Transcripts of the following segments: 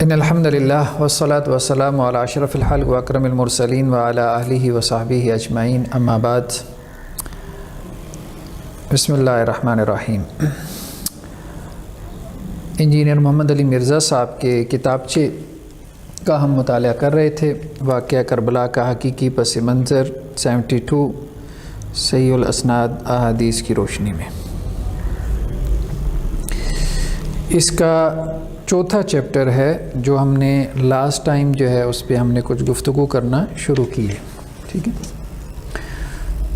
ان الحمد للہ والصلاة والسلام علی اشرف الخلق واکرم المرسلین وعلی آلہ وصحبہ اجمعین، اما بعد۔ بسم اللہ الرحمن الرحیم۔ انجینئر محمد علی مرزا صاحب کے کتابچے کا ہم مطالعہ کر رہے تھے، واقعہ کربلا کا حقیقی پس منظر 72 صحیح الاسناد احادیث کی روشنی میں۔ اس کا چوتھا چیپٹر ہے جو ہم نے لاسٹ ٹائم جو ہے اس پہ ہم نے کچھ گفتگو کرنا شروع کی ہے، ٹھیک ہے۔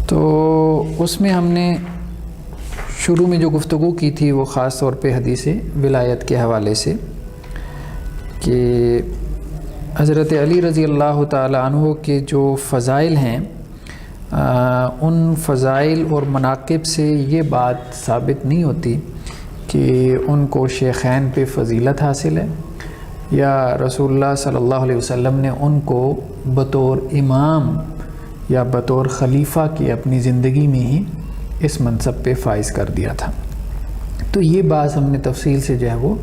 تو اس میں ہم نے شروع میں جو گفتگو کی تھی وہ خاص طور پہ حدیث ولایت کے حوالے سے، کہ حضرت علی رضی اللہ تعالی عنہ کے جو فضائل ہیں ان فضائل اور مناقب سے یہ بات ثابت نہیں ہوتی کہ ان کو شیخین پہ فضیلت حاصل ہے یا رسول اللہ صلی اللہ علیہ وسلم نے ان کو بطور امام یا بطور خلیفہ کی اپنی زندگی میں ہی اس منصب پہ فائز کر دیا تھا۔ تو یہ بات ہم نے تفصیل سے جو ہے وہ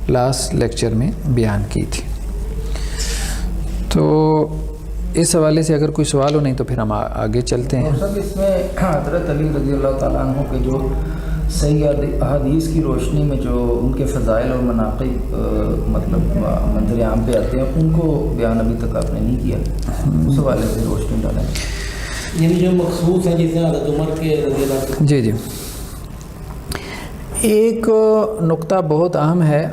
لاسٹ لیکچر میں بیان کی تھی۔ تو اس حوالے سے اگر کوئی سوال ہو، نہیں تو پھر ہم آگے چلتے ہیں۔ سر اس میں حضرت علی رضی اللہ تعالیٰ عنہ کے جو صحیح احادیث کی روشنی میں جو ان کے فضائل اور مناقب مطلب منظر عام پہ آتے ہیں، ان کو بیان ابھی تک آپ نے نہیں کیا، اس حوالے سے روشنی ڈالیں۔ یعنی جو مخصوص ہیں جیسے حضرت عمر کے رضی اللہ عنہ۔ جی ایک نقطہ بہت اہم ہے،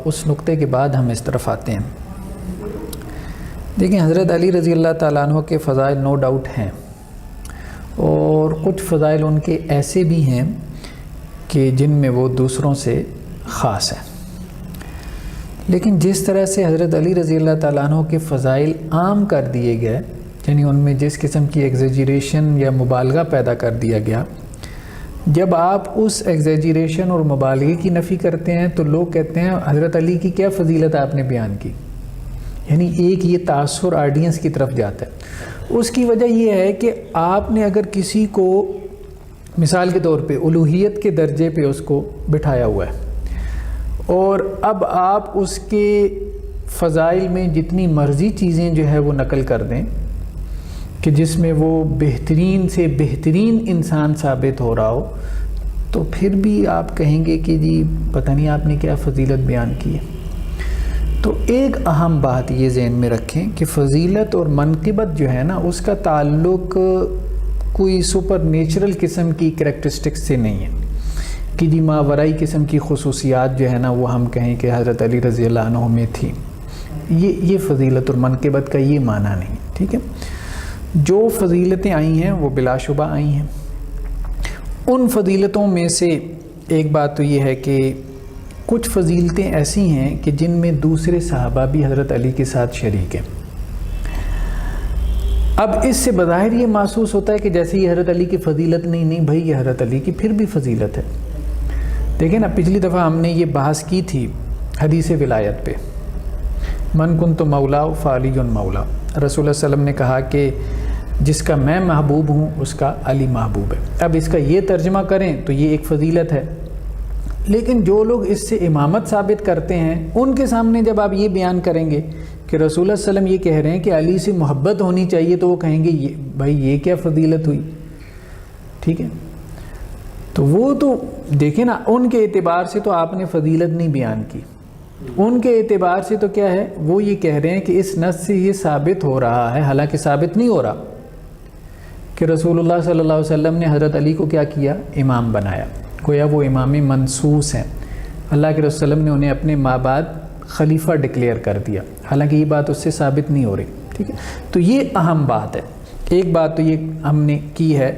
اس نقطے کے بعد ہم اس طرف آتے ہیں۔ دیکھیں، حضرت علی رضی اللہ تعالیٰ عنہ کے فضائل نو ڈاؤٹ ہیں، اور کچھ فضائل ان کے ایسے بھی ہیں کہ جن میں وہ دوسروں سے خاص ہیں، لیکن جس طرح سے حضرت علی رضی اللہ تعالیٰ عنہ کے فضائل عام کر دیے گئے، یعنی ان میں جس قسم کی ایگزیجریشن یا مبالغہ پیدا کر دیا گیا، جب آپ اس ایگزیجریشن اور مبالغے کی نفی کرتے ہیں تو لوگ کہتے ہیں حضرت علی کی کیا فضیلت آپ نے بیان کی، یعنی ایک یہ تاثر آڈینس کی طرف جاتا ہے۔ اس کی وجہ یہ ہے کہ آپ نے اگر کسی کو مثال کے طور پہ الوہیت کے درجے پہ اس کو بٹھایا ہوا ہے، اور اب آپ اس کے فضائل میں جتنی مرضی چیزیں جو ہے وہ نقل کر دیں کہ جس میں وہ بہترین سے بہترین انسان ثابت ہو رہا ہو، تو پھر بھی آپ کہیں گے کہ جی پتہ نہیں آپ نے کیا فضیلت بیان کی ہے۔ تو ایک اہم بات یہ ذہن میں رکھیں کہ فضیلت اور منقبت جو ہے نا، اس کا تعلق کوئی سپر نیچرل قسم کی کریکٹرسٹکس سے نہیں ہے کہ جی ماورائی قسم کی خصوصیات جو ہے نا وہ ہم کہیں کہ حضرت علی رضی اللہ عنہ میں تھی۔ یہ فضیلت اور منقبت کا یہ معنی نہیں، ٹھیک ہے۔ جو فضیلتیں آئی ہیں وہ بلا شبہ آئی ہیں۔ ان فضیلتوں میں سے ایک بات تو یہ ہے کہ کچھ فضیلتیں ایسی ہیں کہ جن میں دوسرے صحابہ بھی حضرت علی کے ساتھ شریک ہیں۔ اب اس سے بظاہر یہ محسوس ہوتا ہے کہ جیسے یہ حضرت علی کی فضیلت نہیں بھائی، یہ حضرت علی کی پھر بھی فضیلت ہے۔ دیکھیں نا، پچھلی دفعہ ہم نے یہ بحث کی تھی حدیث ولایت پہ، من کنت مولا فعلی مولا۔ رسول اللہ صلی اللہ علیہ وسلم نے کہا کہ جس کا میں محبوب ہوں اس کا علی محبوب ہے۔ اب اس کا یہ ترجمہ کریں تو یہ ایک فضیلت ہے، لیکن جو لوگ اس سے امامت ثابت کرتے ہیں ان کے سامنے جب آپ یہ بیان کریں گے کہ رسول اللہ صلی اللہ علیہ وسلم یہ کہہ رہے ہیں کہ علی سے محبت ہونی چاہیے، تو وہ کہیں گے بھائی یہ کیا فضیلت ہوئی، ٹھیک ہے۔ تو وہ تو دیکھیں نا، ان کے اعتبار سے تو آپ نے فضیلت نہیں بیان کی، ان کے اعتبار سے تو کیا ہے، وہ یہ کہہ رہے ہیں کہ اس نص سے یہ ثابت ہو رہا ہے، حالانکہ ثابت نہیں ہو رہا، کہ رسول اللہ صلی اللہ علیہ وسلم نے حضرت علی کو کیا کیا، امام بنایا، گویا وہ امام منصوص ہیں، اللہ کے رسول صلی اللہ علیہ وسلم نے انہیں اپنے ماں بعد خلیفہ ڈکلیئر کر دیا، حالانکہ یہ بات اس سے ثابت نہیں ہو رہی، ٹھیک ہے۔ تو یہ اہم بات ہے۔ ایک بات تو یہ ہم نے کی ہے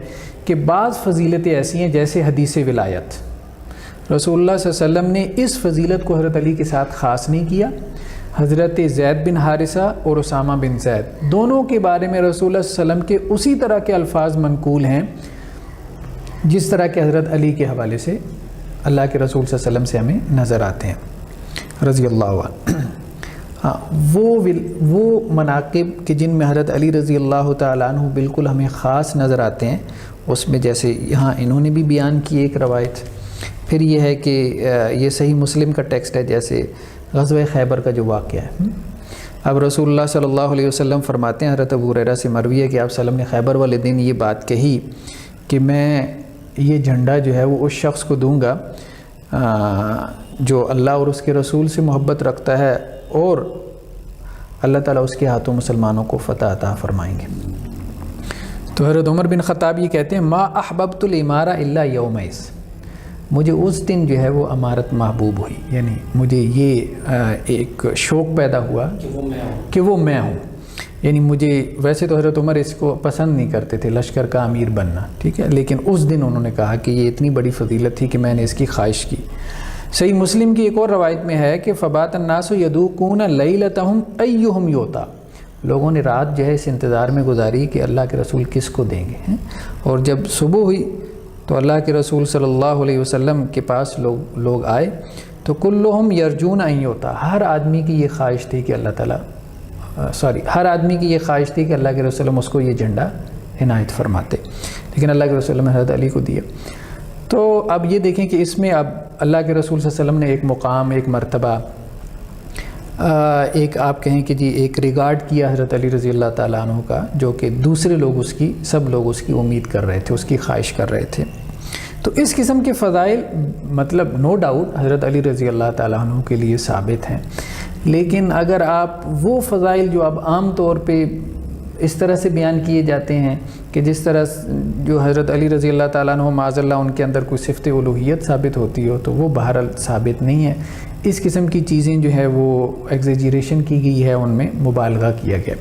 کہ بعض فضیلتیں ایسی ہیں جیسے حدیث ولایت، رسول اللہ صلی اللہ علیہ وسلم نے اس فضیلت کو حضرت علی کے ساتھ خاص نہیں کیا۔ حضرت زید بن حارثہ اور اسامہ بن زید دونوں کے بارے میں رسول اللہ صلی اللہ علیہ وسلم کے اسی طرح کے الفاظ منقول ہیں جس طرح کے حضرت علی کے حوالے سے اللہ کے رسول صلی اللہ علیہ وسلم سے ہمیں نظر آتے ہیں رضی اللہ عنہ۔ ہاں، وہ مناقب کہ جن میں حضرت علی رضی اللہ تعالیٰ عنہ بالکل ہمیں خاص نظر آتے ہیں، اس میں جیسے یہاں انہوں نے بھی بیان کی ایک روایت پھر یہ ہے کہ یہ صحیح مسلم کا ٹیکسٹ ہے، جیسے غزوہ خیبر کا جو واقعہ ہے۔ اب رسول اللہ صلی اللہ علیہ وسلم فرماتے ہیں، حضرت ابو ہریرہ سے مروی ہے کہ آپ صلی اللہ علیہ وسلم نے خیبر والے دن یہ بات کہی کہ میں یہ جھنڈا جو ہے وہ اس شخص کو دوں گا جو اللہ اور اس کے رسول سے محبت رکھتا ہے، اور اللہ تعالیٰ اس کے ہاتھوں مسلمانوں کو فتح عطا فرمائیں گے۔ تو حضرت عمر بن خطاب یہ کہتے ہیں، ما احببت الامارہ الا یومئذ، مجھے اس دن جو ہے وہ امارت محبوب ہوئی، یعنی مجھے یہ ایک شوق پیدا ہوا کہ وہ میں ہوں۔ یعنی مجھے، ویسے تو حضرت عمر اس کو پسند نہیں کرتے تھے لشکر کا امیر بننا، ٹھیک ہے، لیکن اس دن انہوں نے کہا کہ یہ اتنی بڑی فضیلت تھی کہ میں نے اس کی خواہش کی۔ صحیح مسلم کی ایک اور روایت میں ہے کہ فبات الناس یذوقون لیلتہم ایہم یوتا، لوگوں نے رات جو ہے اس انتظار میں گزاری کہ اللہ کے رسول کس کو دیں گے، اور جب صبح ہوئی تو اللہ کے رسول صلی اللہ علیہ وسلم کے پاس لوگ آئے تو کلہم یرجون ان یوتا، ہر آدمی کی یہ خواہش تھی کہ ہر آدمی کی یہ خواہش تھی کہ اللہ کے رسول اس کو یہ جھنڈا عنایت فرماتے، لیکن اللہ کے رسول نے حضرت علی کو دیا۔ تو اب یہ دیکھیں کہ اس میں اب اللہ کے رسول صلی اللہ علیہ وسلم نے ایک مقام، ایک مرتبہ، ایک آپ کہیں کہ جی ایک ریگارڈ کیا حضرت علی رضی اللہ تعالیٰ عنہ کا، جو کہ دوسرے لوگ سب لوگ اس کی امید کر رہے تھے، اس کی خواہش کر رہے تھے۔ تو اس قسم کے فضائل مطلب نو ڈاؤٹ حضرت علی رضی اللہ تعالیٰ عنہ کے لیے ثابت ہیں، لیکن اگر آپ وہ فضائل جو اب عام طور پہ اس طرح سے بیان کیے جاتے ہیں کہ جس طرح جو حضرت علی رضی اللہ تعالیٰ عنہ معاذ اللہ ان کے اندر کوئی صفت الوہیت ثابت ہوتی ہو، تو وہ بہرحال ثابت نہیں ہے۔ اس قسم کی چیزیں جو ہے وہ ایگزیجریشن کی گئی ہے، ان میں مبالغہ کیا گیا۔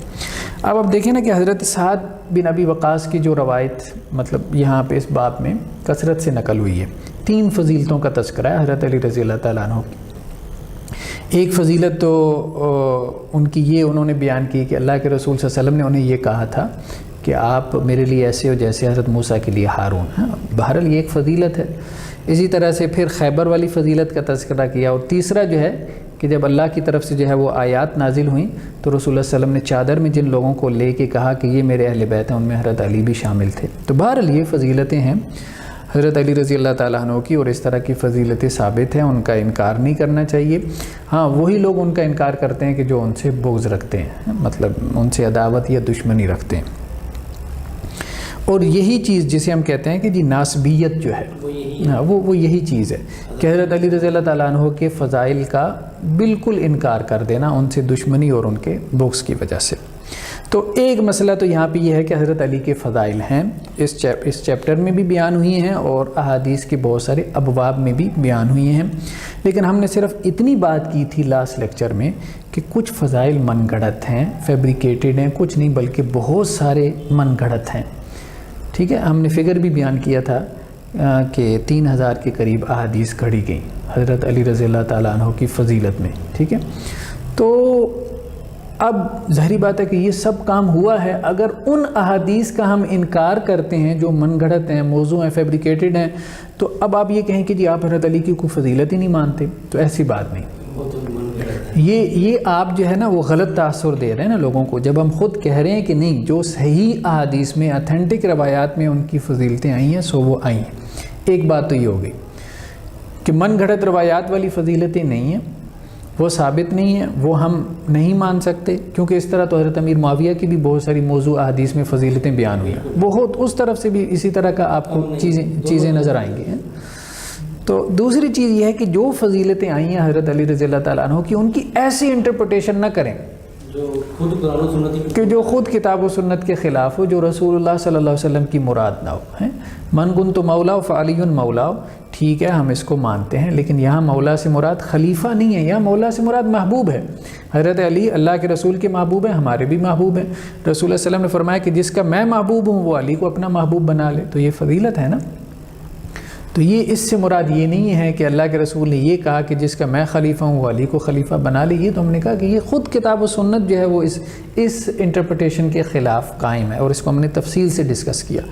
اب دیکھیں نا کہ حضرت سعد بن ابی وقاص کی جو روایت مطلب یہاں پہ اس باب میں کثرت سے نقل ہوئی ہے، 3 فضیلتوں کا تذکرہ ہے حضرت علی رضی اللہ تعالیٰ عنہ کی۔ ایک فضیلت تو ان کی یہ انہوں نے بیان کی کہ اللہ کے رسول صلی اللہ علیہ وسلم نے انہیں یہ کہا تھا کہ آپ میرے لیے ایسے ہو جیسے حضرت موسیٰ کے لیے ہارون ہیں، بہرحال یہ ایک فضیلت ہے۔ اسی طرح سے پھر خیبر والی فضیلت کا تذکرہ کیا، اور تیسرا جو ہے کہ جب اللہ کی طرف سے جو ہے وہ آیات نازل ہوئیں تو رسول اللہ صلی اللہ علیہ وسلم نے چادر میں جن لوگوں کو لے کے کہا کہ یہ میرے اہل بیت ہیں، ان میں حضرت علی بھی شامل تھے۔ تو بہرحال یہ فضیلتیں ہیں حضرت علی رضی اللہ تعالیٰ عنہ کی، اور اس طرح کی فضیلتیں ثابت ہیں، ان کا انکار نہیں کرنا چاہیے۔ ہاں وہی لوگ ان کا انکار کرتے ہیں کہ جو ان سے بغض رکھتے ہیں، مطلب ان سے عداوت یا دشمنی رکھتے ہیں، اور یہی چیز جسے ہم کہتے ہیں کہ جی ناسبیت جو ہے وہ یہی چیز ہے کہ حضرت علی رضی اللہ تعالیٰ عنہ کے فضائل کا بالکل انکار کر دینا ان سے دشمنی اور ان کے بغض کی وجہ سے۔ تو ایک مسئلہ تو یہاں پہ یہ ہے کہ حضرت علی کے فضائل ہیں، اس چیپٹر میں بھی بیان ہوئی ہیں اور احادیث کے بہت سارے ابواب میں بھی بیان ہوئی ہیں، لیکن ہم نے صرف اتنی بات کی تھی لاسٹ لیکچر میں کہ کچھ فضائل من گھڑت ہیں، فیبریکیٹڈ ہیں، کچھ نہیں بلکہ بہت سارے من گھڑت ہیں، ٹھیک ہے۔ ہم نے فگر بھی بیان کیا تھا کہ 3000 کے قریب احادیث گھڑی گئیں حضرت علی رضی اللہ تعالیٰ عنہ کی فضیلت میں، ٹھیک ہے۔ تو اب ظاہری بات ہے کہ یہ سب کام ہوا ہے، اگر ان احادیث کا ہم انکار کرتے ہیں جو من گھڑت ہیں، موضوع ہیں، فیبریکیٹڈ ہیں، تو اب آپ یہ کہیں کہ جی آپ حضرت علی کی کوئی فضیلت ہی نہیں مانتے، تو ایسی بات نہیں۔ یہ آپ جو ہے نا وہ غلط تاثر دے رہے ہیں نا لوگوں کو، جب ہم خود کہہ رہے ہیں کہ نہیں، جو صحیح احادیث میں اتھینٹک روایات میں ان کی فضیلتیں آئی ہیں سو وہ آئی ہیں۔ ایک بات تو یہ ہو گئی کہ من گھڑت روایات والی فضیلتیں نہیں ہیں، وہ ثابت نہیں ہیں، وہ ہم نہیں مان سکتے، کیونکہ اس طرح تو حضرت امیر معاویہ کی بھی بہت ساری موضوع احادیث میں فضیلتیں بیان ہوئی ہیں، بہت اس طرف سے بھی اسی طرح کا آپ کو چیزیں نظر آئیں گی۔ تو دوسری چیز یہ ہے کہ جو فضیلتیں آئی ہیں حضرت علی رضی اللہ تعالیٰ عنہ کی، ان کی ایسی انٹرپریٹیشن نہ کریں کہ جو خود کتاب و سنت کے خلاف ہو، جو رسول اللہ صلی اللہ علیہ وسلم کی مراد نہ ہو۔ من کنت مولا فعلی مولا، ٹھیک ہے ہم اس کو مانتے ہیں، لیکن یہاں مولا سے مراد خلیفہ نہیں ہے، یہاں مولا سے مراد محبوب ہے۔ حضرت علی اللہ کے رسول کے محبوب ہیں، ہمارے بھی محبوب ہیں۔ رسول اللہ صلی اللہ علیہ وسلم نے فرمایا کہ جس کا میں محبوب ہوں وہ علی کو اپنا محبوب بنا لے، تو یہ فضیلت ہے نا۔ تو یہ اس سے مراد یہ نہیں ہے کہ اللہ کے رسول نے یہ کہا کہ جس کا میں خلیفہ ہوں وہ علی کو خلیفہ بنا لے، یہ تو ہم نے کہا کہ یہ خود کتاب و سنت جو ہے وہ اس انٹرپریٹیشن کے خلاف قائم ہے، اور اس کو ہم نے تفصیل سے ڈسکس کیا۔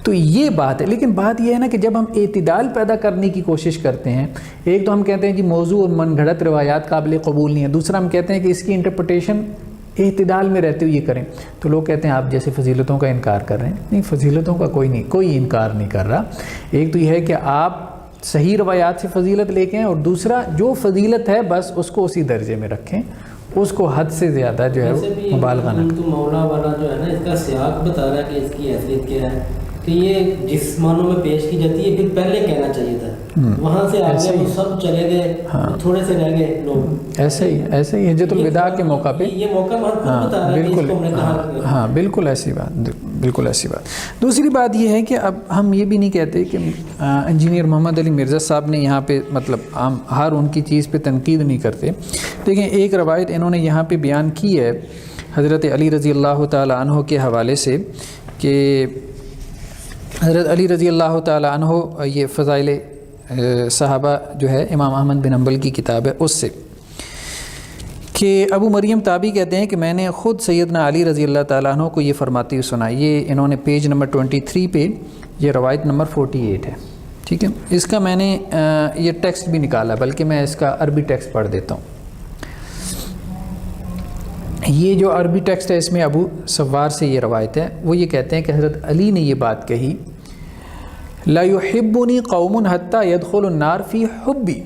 تو یہ بات ہے، لیکن بات یہ ہے نا کہ جب ہم اعتدال پیدا کرنے کی کوشش کرتے ہیں، ایک تو ہم کہتے ہیں کہ موضوع اور من گھڑت روایات قابل قبول نہیں ہے، دوسرا ہم کہتے ہیں کہ اس کی انٹرپریٹیشن اعتدال میں رہتے ہوئے یہ کریں، تو لوگ کہتے ہیں آپ جیسے فضیلتوں کا انکار کر رہے ہیں۔ نہیں، فضیلتوں کا کوئی انکار نہیں کر رہا۔ ایک تو یہ ہے کہ آپ صحیح روایات سے فضیلت لے کے آئیں، اور دوسرا جو فضیلت ہے بس اس کو اسی درجے میں رکھیں، اس کو حد سے زیادہ جو ہے وہ مبالغہ نہ تو مولا والا جو ہے نا اس کا سیاق بتا رہا ہے کہ اس کی حیثیت کیا ہے، کہ یہ جس معنوں میں پیش کی جاتی ہے پھر پہلے کہنا چاہیے تھا، وہاں سے آگے وہ سب چلے گئے، تھوڑے سے رہ گئے لوگ، ایسے ہی حجت الوداع کے موقع پہ یہ موقع محفوظ بتا رہا ہے کہ اس کو ہم نے کہا۔ ہاں بالکل ایسی بات، بالکل ایسی بات۔ دوسری بات یہ ہے کہ اب ہم یہ بھی نہیں کہتے کہ انجینئر محمد علی مرزا صاحب نے یہاں پہ مطلب ہم ہر ان کی چیز پہ تنقید نہیں کرتے۔ دیکھیں ایک روایت انہوں نے یہاں پہ بیان کی ہے حضرت علی رضی اللہ تعالیٰ عنہ کے حوالے سے کہ حضرت علی رضی اللہ تعالیٰ عنہ، یہ فضائل صحابہ جو ہے امام احمد بن حنبل کی کتاب ہے، اس سے کہ ابو مریم تابعی کہتے ہیں کہ میں نے خود سیدنا علی رضی اللہ تعالیٰ عنہ کو یہ فرماتے ہوئے سنا۔ یہ انہوں نے پیج نمبر 23 پہ یہ روایت نمبر 48 ہے، ٹھیک ہے۔ اس کا میں نے یہ ٹیکسٹ بھی نکالا، بلکہ میں اس کا عربی ٹیکسٹ پڑھ دیتا ہوں۔ یہ جو عربی ٹیکسٹ ہے اس میں ابو سوار سے یہ روایت ہے، وہ یہ کہتے ہیں کہ حضرت علی نے یہ بات کہی، لا يحبنی قوم حتی يدخل النار فی حبی،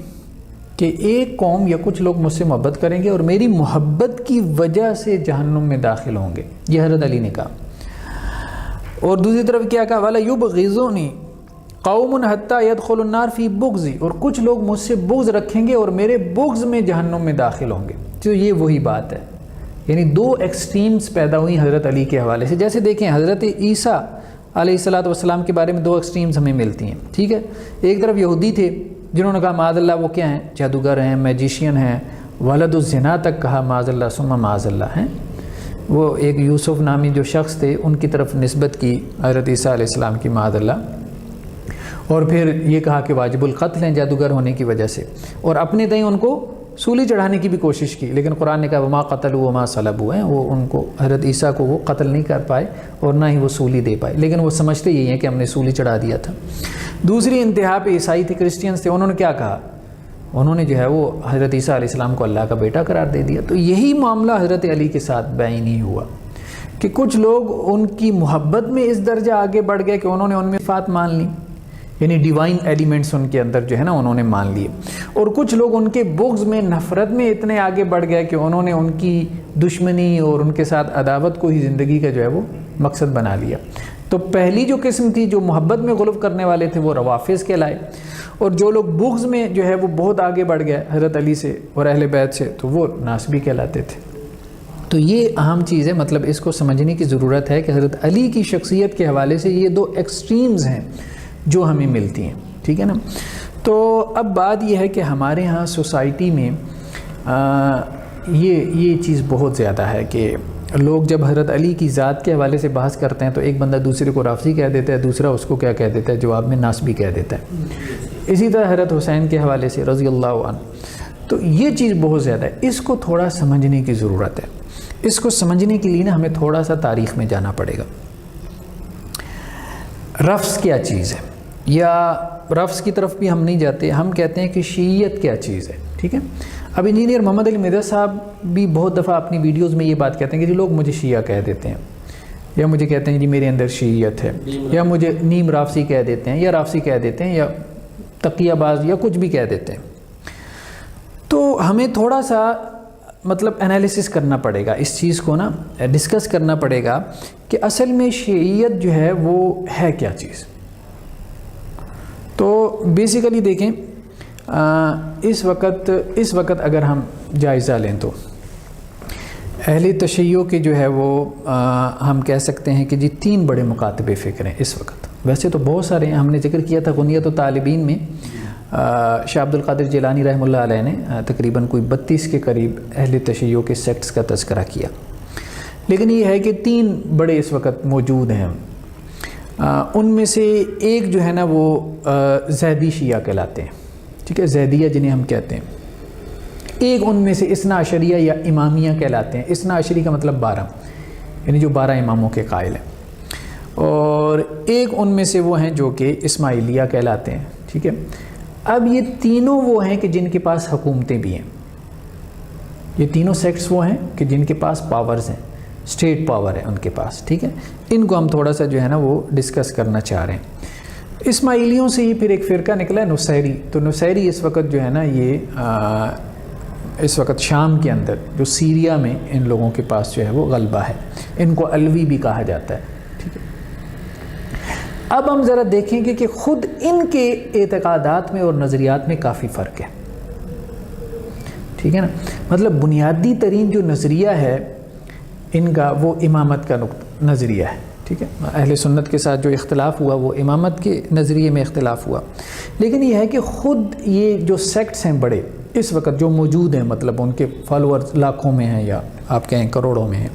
کہ ایک قوم یا کچھ لوگ مجھ سے محبت کریں گے اور میری محبت کی وجہ سے جہنم میں داخل ہوں گے، یہ حضرت علی نے کہا۔ اور دوسری طرف کیا کہا، ولا یبغضنی قوم حتی يدخل النار فی بغضی، اور کچھ لوگ مجھ سے بغض رکھیں گے اور میرے بغض میں جہنم میں داخل ہوں گے۔ تو یہ وہی بات ہے، یعنی دو ایکسٹریمز پیدا ہوئی حضرت علی کے حوالے سے۔ جیسے دیکھیں حضرت عیسیٰ علیہ السلام کے بارے میں دو ایکسٹریمز ہمیں ملتی ہیں، ٹھیک ہے۔ ایک طرف یہودی تھے جنہوں نے کہا معاذ اللہ وہ کیا ہیں، جادوگر ہیں، میجیشین ہیں، ولد الزنا تک کہا معاذ اللہ ثم معاذ اللہ ہیں۔ وہ ایک یوسف نامی جو شخص تھے ان کی طرف نسبت کی حضرت عیسیٰ علیہ السلام کی معاذ اللہ، اور پھر یہ کہا کہ واجب القتل ہیں جادوگر ہونے کی وجہ سے، اور اپنے تئیں ان کو سولی چڑھانے کی بھی کوشش کی، لیکن قرآن نے کہا وما قتلوا وما صلبوا، ہیں وہ ان کو حضرت عیسیٰ کو وہ قتل نہیں کر پائے اور نہ ہی وہ سولی دے پائے، لیکن وہ سمجھتے یہی ہیں کہ ہم نے سولی چڑھا دیا تھا۔ دوسری انتہا پہ عیسائی تھے، کرسچینز تھے، انہوں نے کیا کہا، انہوں نے جو ہے وہ حضرت عیسیٰ علیہ السلام کو اللہ کا بیٹا قرار دے دیا۔ تو یہی معاملہ حضرت علی کے ساتھ بیان ہی ہوا کہ کچھ لوگ ان کی محبت میں اس درجہ آگے بڑھ گئے کہ انہوں نے ان میں صفات مان لی، یعنی ڈیوائن ایلیمنٹس ان کے اندر جو ہے نا انہوں نے مان لیے، اور کچھ لوگ ان کے بغض میں نفرت میں اتنے آگے بڑھ گئے کہ انہوں نے ان کی دشمنی اور ان کے ساتھ عداوت کو ہی زندگی کا جو ہے وہ مقصد بنا لیا۔ تو پہلی جو قسم تھی جو محبت میں غلو کرنے والے تھے وہ روافض کہلائے، اور جو لوگ بغض میں جو ہے وہ بہت آگے بڑھ گئے حضرت علی سے اور اہل بیت سے تو وہ ناسبی کہلاتے تھے۔ تو یہ اہم چیز ہے، مطلب اس کو سمجھنے کی ضرورت ہے کہ حضرت علی کی شخصیت کے حوالے سے یہ دو ایکسٹریمز ہیں جو ہمیں ملتی ہیں، ٹھیک ہے نا۔ تو اب بات یہ ہے کہ ہمارے ہاں سوسائٹی میں یہ چیز بہت زیادہ ہے کہ لوگ جب حضرت علی کی ذات کے حوالے سے بحث کرتے ہیں تو ایک بندہ دوسرے کو رافضی کہہ دیتا ہے، دوسرا اس کو کیا کہہ دیتا ہے، جواب میں ناسبی کہہ دیتا ہے۔ اسی طرح حضرت حسین کے حوالے سے رضی اللہ عنہ، تو یہ چیز بہت زیادہ ہے، اس کو تھوڑا سمجھنے کی ضرورت ہے۔ اس کو سمجھنے کے لیے نا ہمیں تھوڑا سا تاریخ میں جانا پڑے گا۔ رفض کیا چیز ہے، یا رفض کی طرف بھی ہم نہیں جاتے، ہم کہتے ہیں کہ شیعیت کیا چیز ہے، ٹھیک ہے۔ اب انجینئر محمد علی مرزا صاحب بھی بہت دفعہ اپنی ویڈیوز میں یہ بات کہتے ہیں کہ جی لوگ مجھے شیعہ کہہ دیتے ہیں، یا مجھے کہتے ہیں جی میرے اندر شیعیت ہے، یا مجھے نیم رافضی کہہ دیتے ہیں، یا رافضی کہہ دیتے ہیں، یا تقیہ باز یا کچھ بھی کہہ دیتے ہیں۔ تو ہمیں تھوڑا سا مطلب انالیسس کرنا پڑے گا، اس چیز کو نا ڈسکس کرنا پڑے گا کہ اصل میں شیعیت جو ہے وہ ہے کیا چیز۔ تو بیسیکلی دیکھیں اس وقت اگر ہم جائزہ لیں تو اہل تشیع کے جو ہے وہ ہم کہہ سکتے ہیں کہ جی 3 بڑے مکاتب فکر ہیں اس وقت، ویسے تو بہت سارے ہیں، ہم نے ذکر کیا تھا غنیت الطالبین میں شاہ عبد القادر جیلانی رحمہ اللہ علیہ نے تقریباً کوئی 32 کے قریب اہل تشیع کے سیکٹس کا تذکرہ کیا، لیکن یہ ہے کہ 3 بڑے اس وقت موجود ہیں۔ ان میں سے ایک جو ہے نا وہ زیدی شیعہ کہلاتے ہیں، ٹھیک ہے، زیدیہ جنہیں ہم کہتے ہیں۔ ایک ان میں سے اثنا عشریہ یا امامیہ کہلاتے ہیں، اثنا عشری کا مطلب 12، یعنی جو 12 اماموں کے قائل ہیں، اور ایک ان میں سے وہ ہیں جو کہ اسماعیلیہ کہلاتے ہیں، ٹھیک ہے۔ اب یہ تینوں وہ ہیں کہ جن کے پاس حکومتیں بھی ہیں، یہ تینوں سیکٹس وہ ہیں کہ جن کے پاس پاورز ہیں، اسٹیٹ پاور ہے ان کے پاس، ٹھیک ہے۔ ان کو ہم تھوڑا سا جو ہے نا وہ ڈسکس کرنا چاہ رہے ہیں۔ اسماعیلیوں سے ہی پھر ایک فرقہ نکلا ہے نصیری. تو نصیری اس وقت جو ہے نا یہ اس وقت شام کے اندر جو سیریا میں ان لوگوں کے پاس جو ہے وہ غلبہ ہے. ان کو الوی بھی کہا جاتا ہے. ٹھیک ہے. اب ہم ذرا دیکھیں گے کہ خود ان کے اعتقادات میں اور نظریات میں کافی فرق ہے. ٹھیک ہے نا. مطلب بنیادی ترین جو نظریہ ہے ان کا وہ امامت کا نظریہ ہے. ٹھیک ہے. اہل سنت کے ساتھ جو اختلاف ہوا وہ امامت کے نظریے میں اختلاف ہوا. لیکن یہ ہے کہ خود یہ جو سیکٹس ہیں بڑے اس وقت جو موجود ہیں، مطلب ان کے فالورز لاکھوں میں ہیں یا آپ کہیں کروڑوں میں ہیں،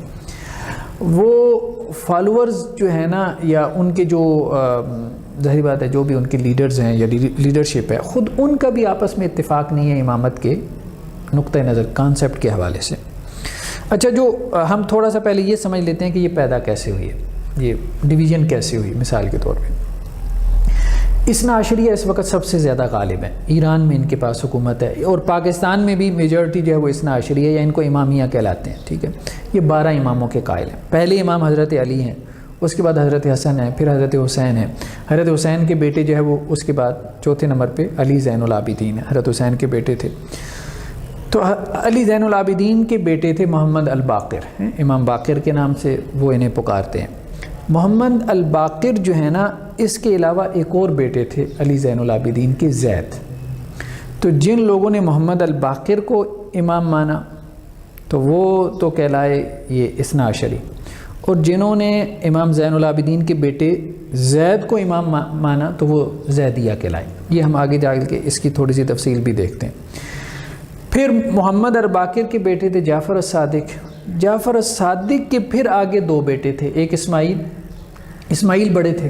وہ فالورز جو ہیں نا یا ان کے جو ظاہر بات ہے جو بھی ان کے لیڈرز ہیں یا لیڈرشپ ہے، خود ان کا بھی آپس میں اتفاق نہیں ہے امامت کے نقطہ نظر کانسیپٹ کے حوالے سے. اچھا، جو ہم تھوڑا سا پہلے یہ سمجھ لیتے ہیں کہ یہ پیدا کیسے ہوئی ہے، یہ ڈویژن کیسے ہوئی. مثال کے طور پہ اثنا عشریہ اس وقت سب سے زیادہ غالب ہیں. ایران میں ان کے پاس حکومت ہے اور پاکستان میں بھی میجورٹی جو ہے وہ اثنا عشریہ یا ان کو امامیہ کہلاتے ہیں. ٹھیک ہے. یہ 12 اماموں کے قائل ہیں. پہلے امام حضرت علی ہیں، اس کے بعد حضرت حسن ہیں، پھر حضرت حسین ہیں. حضرت حسین کے بیٹے جو ہے وہ اس کے بعد چوتھے نمبر پہ علی زین العابدین ہیں. حضرت حسین کے بیٹے تھے. تو علی زین العابدین کے بیٹے تھے محمد الباقر. امام باقر کے نام سے وہ انہیں پکارتے ہیں. محمد الباقر جو ہے نا، اس کے علاوہ ایک اور بیٹے تھے علی زین العابدین کے، زید. تو جن لوگوں نے محمد الباقر کو امام مانا تو وہ تو کہلائے یہ اثنا عشری، اور جنہوں نے امام زین العابدین کے بیٹے زید کو امام مانا تو وہ زیدیہ کہلائے. یہ ہم آگے جا کے اس کی تھوڑی سی تفصیل بھی دیکھتے ہیں. پھر محمد الباقر کے بیٹے تھے جعفر الصادق. جعفر الصادق کے پھر آگے 2 بیٹے تھے، ایک اسماعیل بڑے تھے،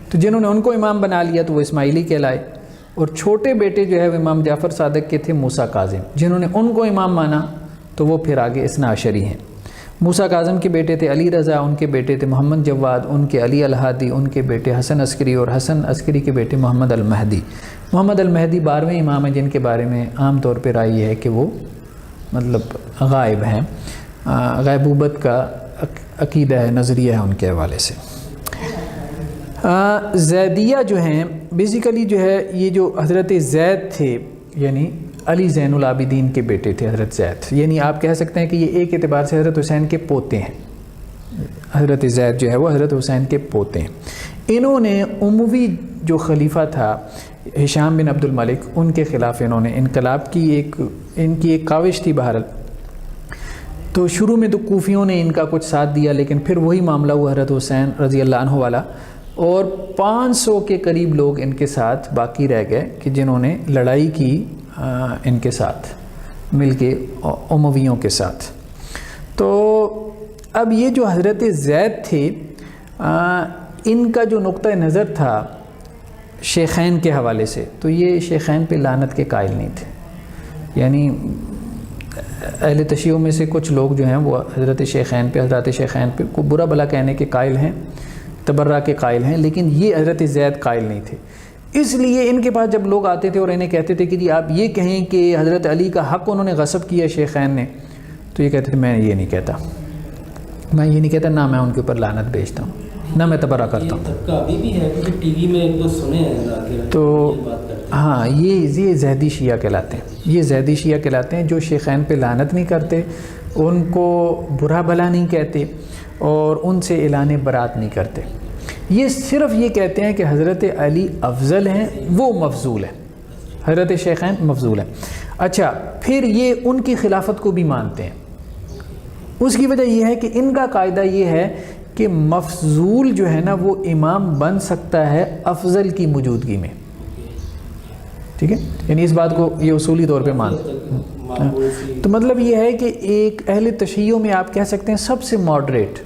تو جنہوں نے ان کو امام بنا لیا تو وہ اسماعیلی کہلائے. اور چھوٹے بیٹے جو ہے وہ امام جعفر صادق کے تھے موسیٰ کاظم. جنہوں نے ان کو امام مانا تو وہ پھر آگے اثنا عشری ہیں. موسیٰ کاظم کے بیٹے تھے علی رضا، ان کے بیٹے تھے محمد جواد، ان کے علی الہادی، ان کے بیٹے حسن عسکری، اور حسن عسکری کے بیٹے محمد المہدی. محمد المہدی 12ویں امام ہیں جن کے بارے میں عام طور پر رائے ہے کہ وہ مطلب غائب ہیں. غیبوبت کا عقیدہ ہے، نظریہ ہے ان کے حوالے سے. زیدیہ جو ہیں بیسیکلی جو ہے یہ جو حضرت زید تھے یعنی علی زین العابدین کے بیٹے تھے حضرت زید، یعنی آپ کہہ سکتے ہیں کہ یہ ایک اعتبار سے حضرت حسین کے پوتے ہیں. حضرت زید جو ہے وہ حضرت حسین کے پوتے ہیں. انہوں نے اموی جو خلیفہ تھا ہشام بن عبد الملک، ان کے خلاف انہوں نے انقلاب کی ان کی ایک کاوش تھی. بہرحال تو شروع میں تو کوفیوں نے ان کا کچھ ساتھ دیا، لیکن پھر وہی معاملہ ہوا حضرت حسین رضی اللہ عنہ والا، اور 500 کے قریب لوگ ان کے ساتھ باقی رہ گئے کہ جنہوں نے لڑائی کی ان کے ساتھ مل کے امویوں کے ساتھ. تو اب یہ جو حضرت زید تھے ان کا جو نقطہ نظر تھا شیخین کے حوالے سے، تو یہ شیخین پہ لعنت کے قائل نہیں تھے. یعنی اہل تشیع میں سے کچھ لوگ جو ہیں وہ حضرت شیخین پہ، حضرات شیخین پہ کو برا بلا کہنے کے قائل ہیں، تبرہ کے قائل ہیں، لیکن یہ حضرت زید قائل نہیں تھے. اس لیے ان کے پاس جب لوگ آتے تھے اور انہیں کہتے تھے کہ جی آپ یہ کہیں کہ حضرت علی کا حق انہوں نے غصب کیا شیخین نے، تو یہ کہتے تھے میں یہ نہیں کہتا، نہ میں ان کے اوپر لعنت بھیجتا ہوں، نہ میں تبرہ کرتا ہوں. ابھی بھی ہے کیونکہ ٹی وی میں ایک دو سنے ہیں تو ہاں یہ زیدی شیعہ کہلاتے ہیں. یہ زیدی شیعہ کہلاتے ہیں جو شیخین پہ لعنت نہیں کرتے، ان کو برا بھلا نہیں کہتے اور ان سے اعلان برات نہیں کرتے. یہ صرف یہ کہتے ہیں کہ حضرت علی افضل ہیں، وہ مفضول ہیں، حضرت شیخین مفضول ہیں. اچھا، پھر یہ ان کی خلافت کو بھی مانتے ہیں. اس کی وجہ یہ ہے کہ ان کا قاعدہ یہ ہے کہ مفضول جو ہے نا وہ امام بن سکتا ہے افضل کی موجودگی میں. ٹھیک ہے، یعنی اس بات کو یہ اصولی طور پہ مانتے. تو مطلب یہ ہے کہ ایک اہل تشیع میں آپ کہہ سکتے ہیں سب سے ماڈریٹ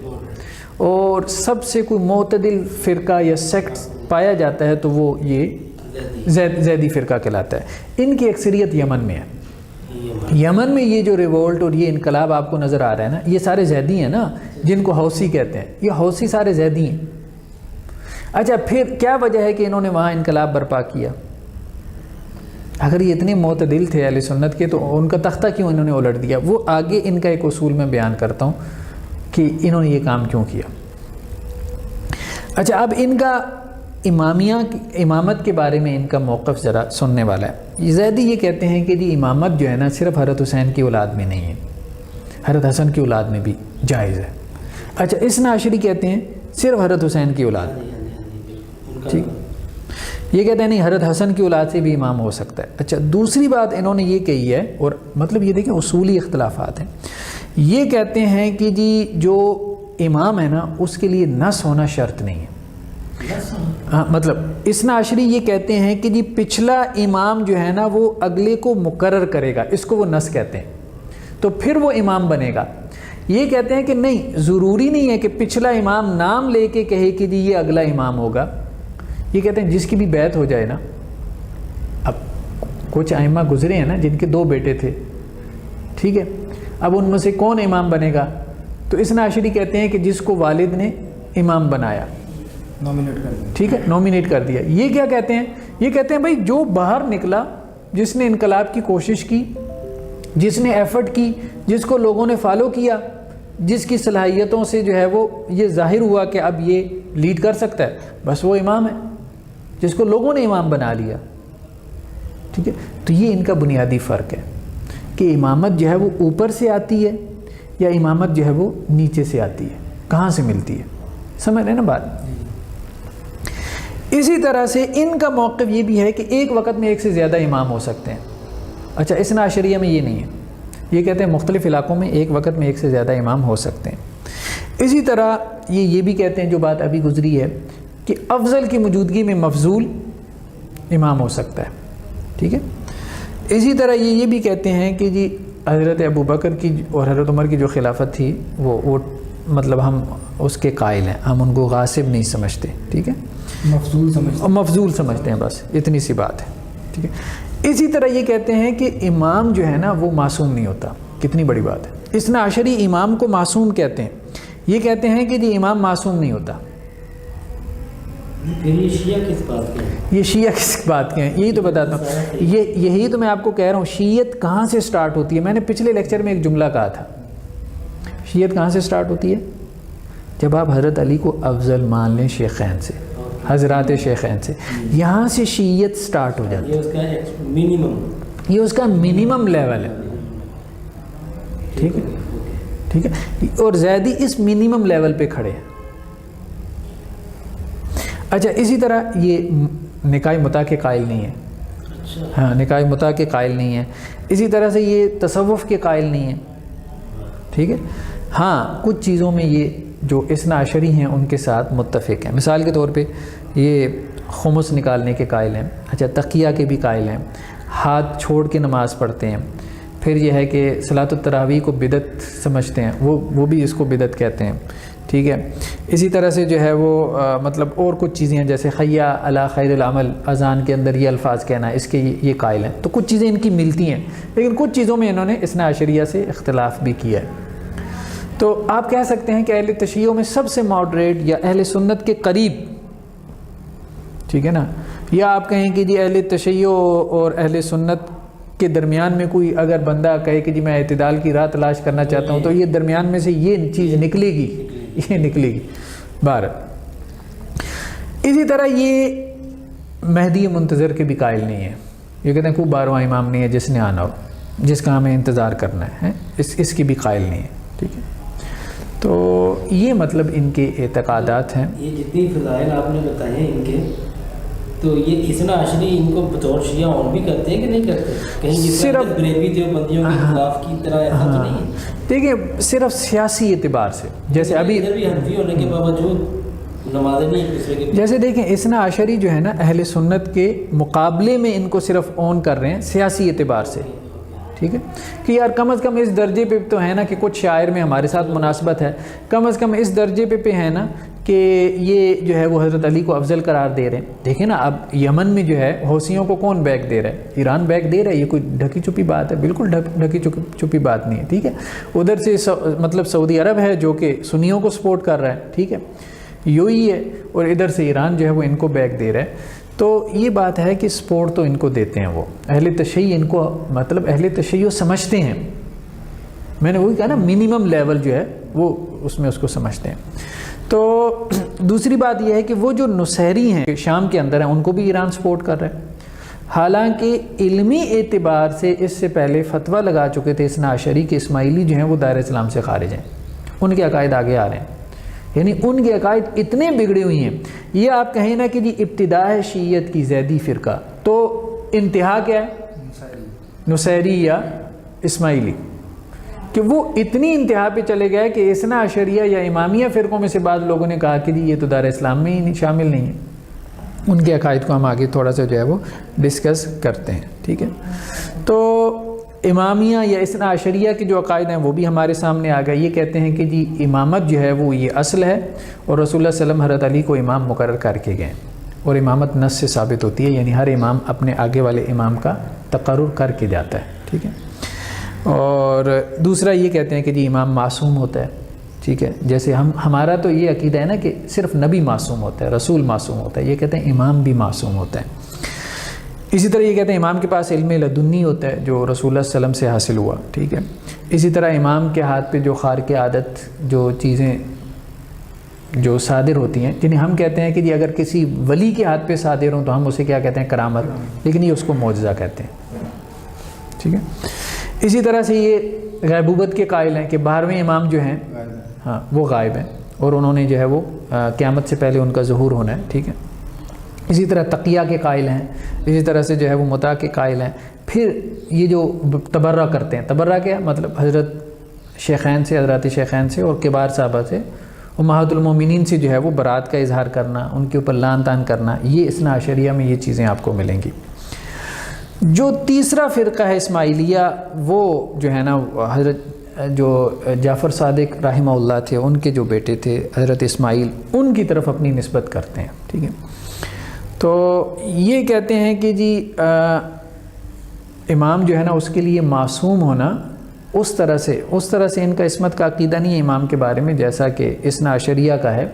اور سب سے کوئی معتدل فرقہ یا سیکٹ پایا جاتا ہے تو وہ یہ زیدی فرقہ کہلاتا ہے. ان کی اکثریت یمن میں ہے. یمن میں یہ جو ریولٹ اور یہ انقلاب آپ کو نظر آ رہا ہے نا، یہ سارے زیدی ہیں نا، جن کو حوثی کہتے ہیں. یہ حوثی سارے زیدی ہیں. اچھا، پھر کیا وجہ ہے کہ انہوں نے وہاں انقلاب برپا کیا؟ اگر یہ اتنے معتدل تھے اہل سنت کے تو ان کا تختہ کیوں انہوں نے الٹ دیا؟ وہ آگے ان کا ایک اصول میں بیان کرتا ہوں کہ انہوں نے یہ کام کیوں کیا. اچھا، اب ان کا امامت کے بارے میں ان کا موقف ذرا سننے والا ہے. زیدی یہ کہتے ہیں کہ جی امامت جو ہے نا صرف حضرت حسین کی اولاد میں نہیں ہے، حضرت حسن کی اولاد میں بھی جائز ہے. اچھا اثنا عشری کہتے ہیں صرف حضرت حسین کی اولاد، ٹھیک. یہ کہتے ہیں نہیں حضرت حسن کی اولاد سے بھی امام ہو سکتا ہے. اچھا دوسری بات انہوں نے یہ کہی ہے، اور مطلب یہ دیکھیں اصولی اختلافات ہیں. یہ کہتے ہیں کہ جی جو امام ہے نا اس کے لیے نص ہونا شرط نہیں ہے. ہاں مطلب اثنا عشری یہ کہتے ہیں کہ جی پچھلا امام جو ہے نا وہ اگلے کو مقرر کرے گا، اس کو وہ نص کہتے ہیں، تو پھر وہ امام بنے گا. یہ کہتے ہیں کہ نہیں، ضروری نہیں ہے کہ پچھلا امام نام لے کے کہے کہ جی یہ اگلا امام ہوگا. یہ کہتے ہیں جس کی بھی بیعت ہو جائے نا، اب کچھ ائمہ گزرے ہیں نا جن کے 2 بیٹے تھے، ٹھیک ہے، اب ان میں سے کون امام بنے گا؟ تو اثنا عشری کہتے ہیں کہ جس کو والد نے امام بنایا، نامینیٹ کر دیا، ٹھیک ہے، نومینیٹ کر دیا. یہ کیا کہتے ہیں؟ یہ کہتے ہیں بھائی جو باہر نکلا، جس نے انقلاب کی کوشش کی، جس نے ایفرٹ کی، جس کو لوگوں نے فالو کیا، جس کی صلاحیتوں سے جو ہے وہ یہ ظاہر ہوا کہ اب یہ لیڈ کر سکتا ہے، بس وہ امام ہے، جس کو لوگوں نے امام بنا لیا. ٹھیک ہے، تو یہ ان کا بنیادی فرق ہے کہ امامت جو ہے وہ اوپر سے آتی ہے یا امامت جو ہے وہ نیچے سے آتی ہے، کہاں سے ملتی ہے. سمجھ رہے نا بات؟ اسی طرح سے ان کا موقف یہ بھی ہے کہ ایک وقت میں ایک سے زیادہ امام ہو سکتے ہیں. اچھا اثنا عشریہ میں یہ نہیں ہے، یہ کہتے ہیں مختلف علاقوں میں ایک وقت میں ایک سے زیادہ امام ہو سکتے ہیں. اسی طرح یہ بھی کہتے ہیں جو بات ابھی گزری ہے کہ افضل کی موجودگی میں مفضول امام ہو سکتا ہے. ٹھیک ہے، اسی طرح یہ بھی کہتے ہیں کہ جی حضرت ابو بکر کی اور حضرت عمر کی جو خلافت تھی وہ مطلب ہم اس کے قائل ہیں، ہم ان کو غاصب نہیں سمجھتے. ٹھیک ہے، مفضول سمجھتے ہیں، بس اتنی سی بات ہے. ٹھیک ہے، اسی طرح یہ کہتے ہیں کہ امام جو ہے نا وہ معصوم نہیں ہوتا. کتنی بڑی بات ہے. اثنا عشری امام کو معصوم کہتے ہیں. یہ کہتے ہیں کہ جی امام معصوم نہیں ہوتا. یہ شیعہ کس بات کے ہیں؟ یہ شیعہ کس بات کے ہیں یہی تو بتاتا ہوں. یہی تو میں آپ کو کہہ رہا ہوں شیعت کہاں سے سٹارٹ ہوتی ہے. میں نے پچھلے لیکچر میں ایک جملہ کہا تھا، شیعت کہاں سے سٹارٹ ہوتی ہے؟ جب آپ حضرت علی کو افضل مان لیں شیخین سے، حضرات شیخین سے، یہاں سے شیعت سٹارٹ ہو جاتی ہے. یہ اس کا منیمم لیول ہے. ٹھیک ہے، ٹھیک ہے، اور زیدی اس منیمم لیول پہ کھڑے ہیں. اچھا اسی طرح یہ نکاح مطاع کے قائل نہیں ہے. ہاں نکاح مطاع کے قائل نہیں ہے. اسی طرح سے یہ تصوف کے قائل نہیں ہے. ٹھیک ہے، ہاں کچھ چیزوں میں یہ جو اثنا عشری ہیں ان کے ساتھ متفق ہیں. مثال کے طور پہ یہ خمس نکالنے کے قائل ہیں. اچھا تقیہ کے بھی قائل ہیں، ہاتھ چھوڑ کے نماز پڑھتے ہیں. پھر یہ ہے کہ صلاۃ التراویح کو بدعت سمجھتے ہیں، وہ بھی اس کو بدعت کہتے ہیں. ٹھیک ہے، اسی طرح سے جو ہے وہ مطلب اور کچھ چیزیں ہیں جیسے حیا علی خیر العمل، اذان کے اندر یہ الفاظ کہنا ہے، اس کے یہ قائل ہیں. تو کچھ چیزیں ان کی ملتی ہیں، لیکن کچھ چیزوں میں انہوں نے اثنا عشریہ سے اختلاف بھی کیا ہے. تو آپ کہہ سکتے ہیں کہ اہل تشیع میں سب سے ماڈریٹ یا اہل سنت کے قریب، ٹھیک ہے نا، یا آپ کہیں کہ جی اہل تشیع اور اہل سنت کے درمیان میں کوئی اگر بندہ کہے کہ جی میں اعتدال کی راہ تلاش کرنا چاہتا ہوں تو یہ درمیان میں سے یہ چیز نکلے گی، یہ نکلے گی بار. اسی طرح یہ مہدی منتظر کے بھی قائل نہیں ہے. یہ کہتے ہیں کوئی 12واں امام نہیں ہے جس نے آنا ہو، جس کا ہمیں انتظار کرنا ہے، اس کی بھی قائل نہیں ہے. ٹھیک ہے، تو یہ مطلب ان کے اعتقادات ہیں. یہ جتنی فضائل آپ نے بتائے ہیں ان کے، تو یہ اثنا عشری ان کو بطور شیعہ آن بھی کرتے ہیں کہ نہیں کرتے؟ کہیں صرف بریلوی دیوبندیوں کے خلاف کی طرح ایسا تو نہیں ہے؟ دیکھیں صرف سیاسی اعتبار سے، جیسے ابھی حنفی ہونے کے باوجود نمازیں نہیں ایک دوسرے کے، جیسے دیکھیں اثنا عشری جو ہے نا اہل سنت کے مقابلے میں ان کو صرف آن کر رہے ہیں سیاسی اعتبار سے. ٹھیک ہے، کہ یار کم از کم اس درجے پہ تو ہے نا کہ کچھ شاعر میں ہمارے ساتھ مناسبت ہے، کم از کم اس درجے پہ ہے نا کہ یہ جو ہے وہ حضرت علی کو افضل قرار دے رہے ہیں. دیکھیں نا اب یمن میں جو ہے حوثیوں کو کون بیک دے رہا ہے؟ ایران بیک دے رہا ہے. یہ کوئی ڈھکی چھپی بات ہے؟ بالکل ڈھکی چھپی بات نہیں ہے. ٹھیک ہے، ادھر سے مطلب سعودی عرب ہے جو کہ سنیوں کو سپورٹ کر رہا ہے. ٹھیک ہے، یو ہی ہے، اور ادھر سے ایران جو ہے وہ ان کو بیک دے رہا ہے. تو یہ بات ہے کہ سپورٹ تو ان کو دیتے ہیں وہ اہل تشیع، ان کو مطلب اہل تشیع سمجھتے ہیں. میں نے وہی کہا نا منیمم لیول جو ہے وہ اس میں اس کو سمجھتے ہیں. تو دوسری بات یہ ہے کہ وہ جو نصیری ہیں شام کے اندر ہیں ان کو بھی ایران سپورٹ کر رہا ہے، حالانکہ علمی اعتبار سے اس سے پہلے فتویٰ لگا چکے تھے اثنا عشری کے اسماعیلی جو ہیں وہ دائرہ اسلام سے خارج ہیں، ان کے عقائد آگے آ رہے ہیں، یعنی ان کے عقائد اتنے بگڑے ہوئی ہیں. یہ آپ کہیں نا کہ جی ابتدا ہے شیعیت کی زیدی فرقہ، تو انتہا کیا ہے؟ نصیری یا اسماعیلی، کہ وہ اتنی انتہا پہ چلے گئے کہ اثنا عشریہ یا امامیہ فرقوں میں سے بعض لوگوں نے کہا کہ جی یہ تو دائرہ اسلام میں ہی شامل نہیں ہے. ان کے عقائد کو ہم آگے تھوڑا سا جو ہے وہ ڈسکس کرتے ہیں، ٹھیک ہے. تو امامیہ یا اثنا عشریہ کے جو عقائد ہیں وہ بھی ہمارے سامنے آ گئے. یہ کہتے ہیں کہ جی امامت جو ہے وہ یہ اصل ہے، اور رسول اللہ صلی اللہ علیہ وسلم حضرت علی کو امام مقرر کر کے گئے، اور امامت نص سے ثابت ہوتی ہے، یعنی ہر امام اپنے آگے والے امام کا تقرر کر کے جاتا ہے، ٹھیک ہے. اور دوسرا یہ کہتے ہیں کہ جی امام معصوم ہوتا ہے، ٹھیک ہے. جیسے ہمارا تو یہ عقیدہ ہے نا کہ صرف نبی معصوم ہوتا ہے، رسول معصوم ہوتا ہے، یہ کہتے ہیں امام بھی معصوم ہوتا ہے. اسی طرح یہ کہتے ہیں امام کے پاس علم لدنی ہوتا ہے جو رسول اللہ صلی اللہ علیہ وسلم سے حاصل ہوا، ٹھیک ہے. اسی طرح امام کے ہاتھ پہ جو خارق عادت جو چیزیں جو صادر ہوتی ہیں، جنہیں ہم کہتے ہیں کہ جی اگر کسی ولی کے ہاتھ پہ صادر ہوں تو ہم اسے کیا کہتے ہیں؟ کرامت، لیکن یہ اس کو معجزہ کہتے ہیں، ٹھیک ہے. اسی طرح سے یہ غیبوبت کے قائل ہیں کہ 12ویں امام جو ہیں ہاں وہ غائب ہیں، اور انہوں نے جو ہے وہ قیامت سے پہلے ان کا ظہور ہونا ہے، ٹھیک ہے. اسی طرح تقیہ کے قائل ہیں، اسی طرح سے جو ہے وہ متع کے قائل ہیں. پھر یہ جو تبرہ کرتے ہیں، تبرہ کیا مطلب؟ حضرت شیخین سے، حضرات شیخین سے اور کبار صحابہ سے، امہات المومنین سے جو ہے وہ برات کا اظہار کرنا، ان کے اوپر لعن طعن کرنا، یہ اثنا عشریہ میں یہ چیزیں آپ کو ملیں گی. جو تیسرا فرقہ ہے اسماعیلیہ، وہ جو ہے نا حضرت جو جعفر صادق رحمہ اللہ تھے، ان کے جو بیٹے تھے حضرت اسماعیل، ان کی طرف اپنی نسبت کرتے ہیں، ٹھیک ہے. تو یہ کہتے ہیں کہ جی امام جو ہے نا اس کے لیے معصوم ہونا اس طرح سے ان کا عصمت کا عقیدہ نہیں ہے امام کے بارے میں جیسا کہ اثنا عشریہ کا ہے.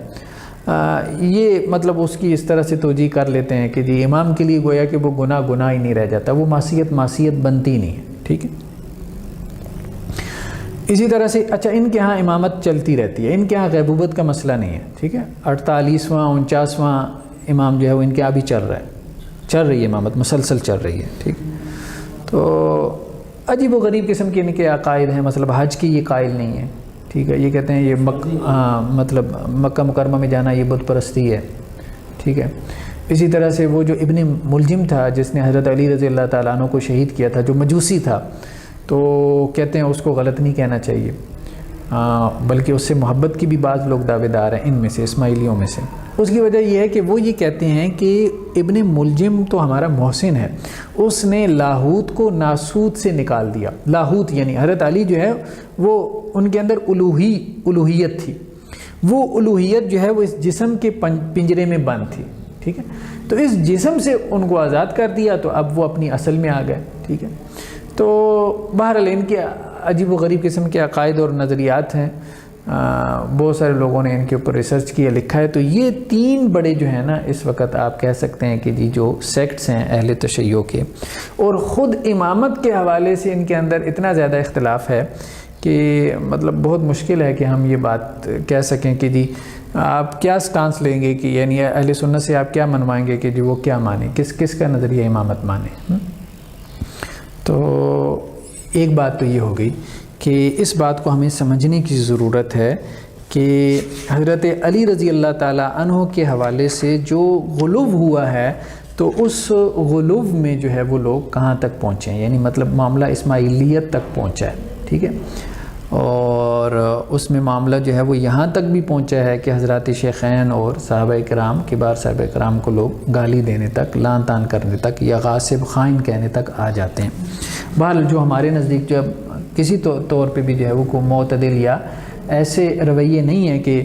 یہ مطلب اس کی اس طرح سے توجیہ کر لیتے ہیں کہ جی امام کے لیے گویا کہ وہ گناہ ہی نہیں رہ جاتا، وہ معصیت بنتی نہیں ہے، ٹھیک ہے. اسی طرح سے اچھا ان کے ہاں امامت چلتی رہتی ہے، ان کے ہاں غیبوبت کا مسئلہ نہیں ہے، ٹھیک ہے. 48واں 49واں امام جو ہے وہ ان کے ابھی چل رہی ہے امامت مسلسل چل رہی ہے، ٹھیک. تو عجیب و غریب قسم کے ان کے عقائد ہیں، مطلب حج کی یہ قائل نہیں ہے، ٹھیک ہے. یہ کہتے ہیں یہ مطلب مکہ مکرمہ میں جانا یہ بت پرستی ہے، ٹھیک ہے. اسی طرح سے وہ جو ابن ملجم تھا جس نے حضرت علی رضی اللہ تعالیٰ عنہ کو شہید کیا تھا، جو مجوسی تھا، تو کہتے ہیں اس کو غلط نہیں کہنا چاہیے، بلکہ اس سے محبت کی بھی بعض لوگ دعوے دار ہیں ان میں سے، اسماعیلیوں میں سے. اس کی وجہ یہ ہے کہ وہ یہ کہتے ہیں کہ ابن ملجم تو ہمارا محسن ہے، اس نے لاہوت کو ناسوت سے نکال دیا. لاہوت یعنی حضرت علی جو ہے وہ ان کے اندر الوہیت تھی، وہ الوہیت جو ہے وہ اس جسم کے پنجرے میں بند تھی، ٹھیک ہے. تو اس جسم سے ان کو آزاد کر دیا تو اب وہ اپنی اصل میں آ گئے، ٹھیک ہے. تو بہرحال ان کے عجیب و غریب قسم کے عقائد اور نظریات ہیں، بہت سارے لوگوں نے ان کے اوپر ریسرچ کیا، لکھا ہے. تو یہ 3 بڑے جو ہیں نا اس وقت آپ کہہ سکتے ہیں کہ جی جو سیکٹس ہیں اہل تشیع کے، اور خود امامت کے حوالے سے ان کے اندر اتنا زیادہ اختلاف ہے کہ مطلب بہت مشکل ہے کہ ہم یہ بات کہہ سکیں کہ جی آپ کیا سٹانس لیں گے، کہ یعنی اہل سنت سے آپ کیا منوائیں گے کہ جی وہ کیا مانیں، کس کا نظریہ امامت مانیں. تو ایک بات تو یہ ہو گئی کہ اس بات کو ہمیں سمجھنے کی ضرورت ہے کہ حضرت علی رضی اللہ تعالیٰ عنہ کے حوالے سے جو غلو ہوا ہے تو اس غلو میں جو ہے وہ لوگ کہاں تک پہنچے ہیں، یعنی مطلب معاملہ اسماعیلیت تک پہنچا ہے، ٹھیک ہے. اور اس میں معاملہ جو ہے وہ یہاں تک بھی پہنچا ہے کہ حضرات شیخین اور صحابہ کرام، کبار صحابہ کرام کو لوگ گالی دینے تک، لعن طعن کرنے تک یا غاصب خائن کہنے تک آ جاتے ہیں. بہرحال جو ہمارے نزدیک جو کسی طور پہ بھی جو ہے وہ کوئی معتدل یا ایسے رویے نہیں ہیں کہ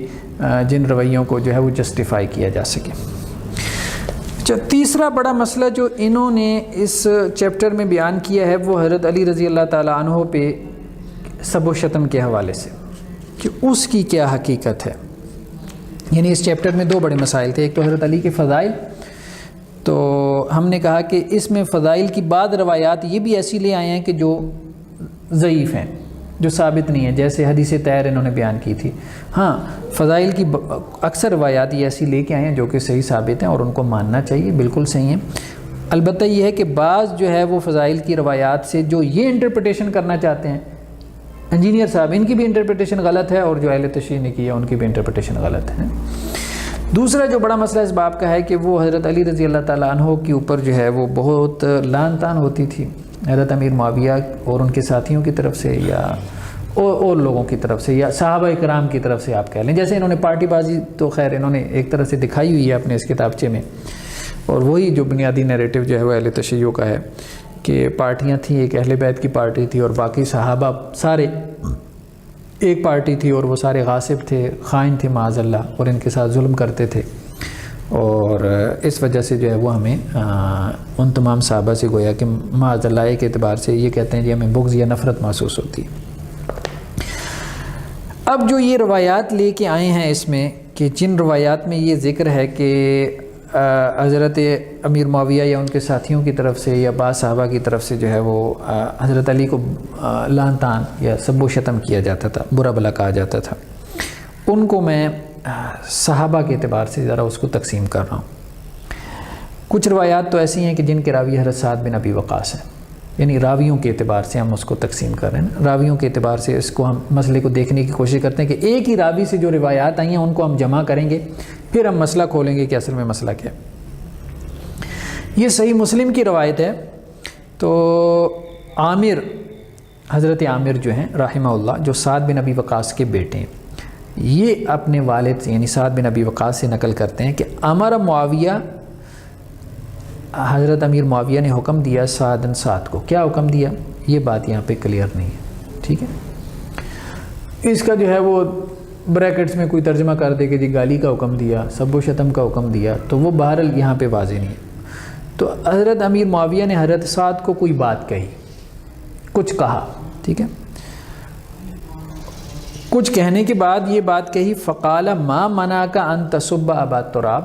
جن رویوں کو جو ہے وہ جسٹیفائی کیا جا سکے. اچھا، تیسرا بڑا مسئلہ جو انہوں نے اس چیپٹر میں بیان کیا ہے وہ حضرت علی رضی اللہ تعالیٰ عنہ پہ سب و شتم کے حوالے سے کہ اس کی کیا حقیقت ہے. یعنی اس چیپٹر میں 2 بڑے مسائل تھے. ایک تو حضرت علی کے فضائل، تو ہم نے کہا کہ اس میں فضائل کی بعض روایات یہ بھی ایسی لے آئے ہیں کہ جو ضعیف ہیں، جو ثابت نہیں ہے، جیسے حدیث طاہر انہوں نے بیان کی تھی۔ ہاں فضائل کی اکثر روایات یہ ایسی لے کے آئے ہیں جو کہ صحیح ثابت ہیں اور ان کو ماننا چاہیے، بالکل صحیح ہیں۔ البتہ یہ ہے کہ بعض جو ہے وہ فضائل کی روایات سے جو یہ انٹرپریٹیشن کرنا چاہتے ہیں انجینئر صاحب، ان کی بھی انٹرپریٹیشن غلط ہے اور جو اہل تشریح نے کی ہے ان کی بھی انٹرپریٹیشن غلط ہے۔ دوسرا جو بڑا مسئلہ اس باب کا ہے کہ وہ حضرت علی رضی اللہ تعالیٰ عنہ کے اوپر جو ہے وہ بہت لعن طعن ہوتی تھی حضرت امیر معاویہ اور ان کے ساتھیوں کی طرف سے یا اور لوگوں کی طرف سے یا صحابہ کرام کی طرف سے آپ کہہ لیں۔ جیسے انہوں نے پارٹی بازی تو خیر انہوں نے ایک طرح سے دکھائی ہوئی ہے اپنے اس کتابچے میں، اور وہی جو بنیادی نیریٹو جو ہے وہ اہل تشیع کا ہے کہ پارٹیاں تھیں، ایک اہل بیت کی پارٹی تھی اور باقی صحابہ سارے ایک پارٹی تھی، اور وہ سارے غاصب تھے، خائن تھے معاذ اللہ، اور ان کے ساتھ ظلم کرتے تھے، اور اس وجہ سے جو ہے وہ ہمیں ان تمام صحابہ سے گویا کہ معاذ اللہ ایک اعتبار سے یہ کہتے ہیں جی ہمیں بغض یا نفرت محسوس ہوتی۔ اب جو یہ روایات لے کے آئے ہیں اس میں کہ جن روایات میں یہ ذکر ہے کہ حضرت امیر معاویہ یا ان کے ساتھیوں کی طرف سے یا بعض صحابہ کی طرف سے جو ہے وہ حضرت علی کو لعن طعن یا سب و شتم کیا جاتا تھا، برا بھلا کہا جاتا تھا، ان کو میں صحابہ کے اعتبار سے ذرا اس کو تقسیم کر رہا ہوں۔ کچھ روایات تو ایسی ہیں کہ جن کے راوی حضرت سعد بن ابی وقاص ہیں، یعنی راویوں کے اعتبار سے ہم اس کو تقسیم کر رہے ہیں نا، راویوں کے اعتبار سے اس کو ہم مسئلے کو دیکھنے کی کوشش کرتے ہیں کہ ایک ہی راوی سے جو روایات آئی ہیں ان کو ہم جمع کریں گے، پھر ہم مسئلہ کھولیں گے کہ اصل میں مسئلہ کیا ہے۔ یہ صحیح مسلم کی روایت ہے۔ تو عامر، حضرت عامر جو ہیں رحمہ اللہ، جو سعد بن ابی وقاص کے بیٹے ہیں، یہ اپنے والد یعنی سعد بن ابی وقاص سے نقل کرتے ہیں کہ امر معاویہ، حضرت امیر معاویہ نے حکم دیا سعد کو۔ کیا حکم دیا یہ بات یہاں پہ کلیئر نہیں ہے، ٹھیک ہے۔ اس کا جو ہے وہ بریکٹس میں کوئی ترجمہ کر دے کہ جی گالی کا حکم دیا، سب و شتم کا حکم دیا، تو وہ بہرحال یہاں پہ واضح نہیں ہے۔ تو حضرت امیر معاویہ نے حضرت سعد کو کوئی بات کہی، کچھ کہا، ٹھیک ہے، کچھ کہنے کے بعد یہ بات کہی، فقال ما منعک ان تسب ابا تراب،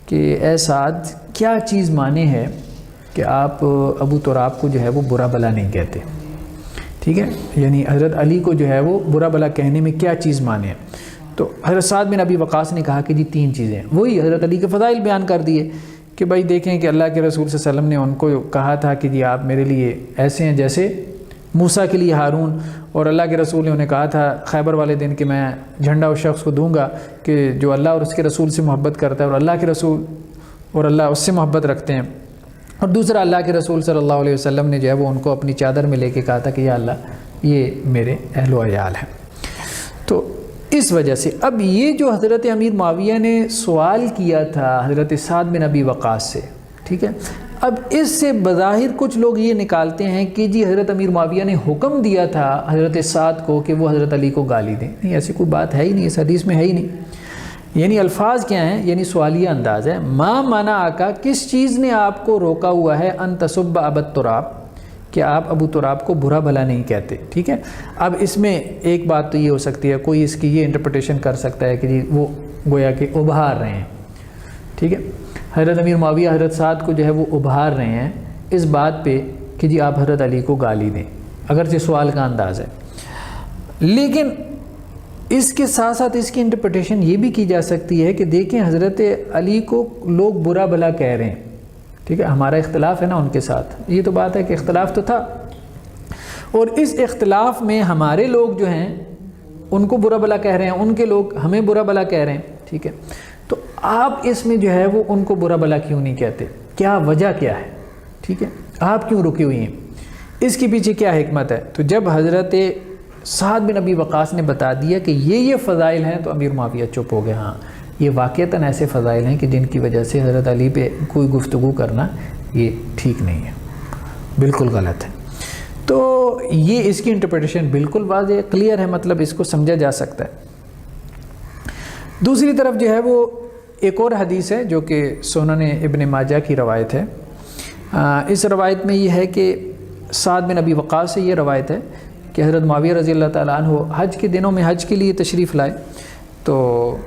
کہ اے سعد کیا چیز مانے ہے کہ آپ ابو تراب کو جو ہے وہ برا بلا نہیں کہتے، ٹھیک ہے، یعنی حضرت علی کو جو ہے وہ برا بلا کہنے میں کیا چیز مانے ہے۔ تو حضرت سعد بن ابی وقاص نے کہا کہ جی 3 چیزیں، وہی حضرت علی کے فضائل بیان کر دیے کہ بھائی دیکھیں کہ اللہ کے رسول صلی اللہ علیہ وسلم نے ان کو کہا تھا کہ جی آپ میرے لیے ایسے ہیں جیسے موسیٰ کے لیے ہارون، اور اللہ کے رسول نے انہیں کہا تھا خیبر والے دن کہ میں جھنڈا اس شخص کو دوں گا کہ جو اللہ اور اس کے رسول سے محبت کرتا ہے اور اللہ کے رسول اور اللہ اس سے محبت رکھتے ہیں۔ اور دوسرا اللہ کے رسول صلی اللہ علیہ وسلم نے جو ہے وہ ان کو اپنی چادر میں لے کے کہا تھا کہ یا اللہ یہ میرے اہل و عیال ہیں۔ تو اس وجہ سے اب یہ جو حضرت امیر معاویہ نے سوال کیا تھا حضرت سعد بن ابی وقاص سے، ٹھیک ہے، اب اس سے بظاہر کچھ لوگ یہ نکالتے ہیں کہ جی حضرت امیر معاویہ نے حکم دیا تھا حضرت سعد کو کہ وہ حضرت علی کو گالی دیں۔ نہیں، ایسی کوئی بات ہے ہی نہیں، اس حدیث میں ہے ہی نہیں۔ یعنی الفاظ کیا ہیں، یعنی سوالیہ انداز ہے، ما منعک، کس چیز نے آپ کو روکا ہوا ہے ان تسب ابا تراب، کہ آپ ابو تراب کو برا بھلا نہیں کہتے، ٹھیک ہے۔ اب اس میں ایک بات تو یہ ہو سکتی ہے، کوئی اس کی یہ انٹرپریٹیشن کر سکتا ہے کہ جی وہ گویا کہ ابھار رہے ہیں، ٹھیک ہے، حضرت امیر معاویہ حضرت سعد کو جو ہے وہ ابھار رہے ہیں اس بات پہ کہ جی آپ حضرت علی کو گالی دیں، اگرچہ سوال کا انداز ہے۔ لیکن اس کے ساتھ ساتھ اس کی انٹرپریٹیشن یہ بھی کی جا سکتی ہے کہ دیکھیں حضرت علی کو لوگ برا بھلا کہہ رہے ہیں، ٹھیک ہے، ہمارا اختلاف ہے نا ان کے ساتھ، یہ تو بات ہے کہ اختلاف تو تھا، اور اس اختلاف میں ہمارے لوگ جو ہیں ان کو برا بھلا کہہ رہے ہیں، ان کے لوگ ہمیں برا بھلا کہہ رہے ہیں، ٹھیک ہے، تو آپ اس میں جو ہے وہ ان کو برا بھلا کیوں نہیں کہتے؟ کیا وجہ کیا ہے؟ ٹھیک ہے، آپ کیوں رکی ہوئی ہیں؟ اس کے پیچھے کیا حکمت ہے؟ تو جب حضرت سعد بن ابی وقاص نے بتا دیا کہ یہ فضائل ہیں تو امیر معاویہ چپ ہو گئے، ہاں یہ واقعتاً ایسے فضائل ہیں کہ جن کی وجہ سے حضرت علی پہ کوئی گفتگو کرنا یہ ٹھیک نہیں ہے، بالکل غلط ہے۔ تو یہ اس کی انٹرپریٹیشن بالکل واضح کلیئر ہے، مطلب اس کو سمجھا جا سکتا ہے۔ دوسری طرف جو ہے وہ ایک اور حدیث ہے جو کہ سنن ابن ماجہ کی روایت ہے۔ اس روایت میں یہ ہے کہ سعد بن ابی وقاص سے یہ روایت ہے کہ حضرت معاویہ رضی اللہ تعالیٰ عنہ حج کے دنوں میں حج کے لیے تشریف لائے، تو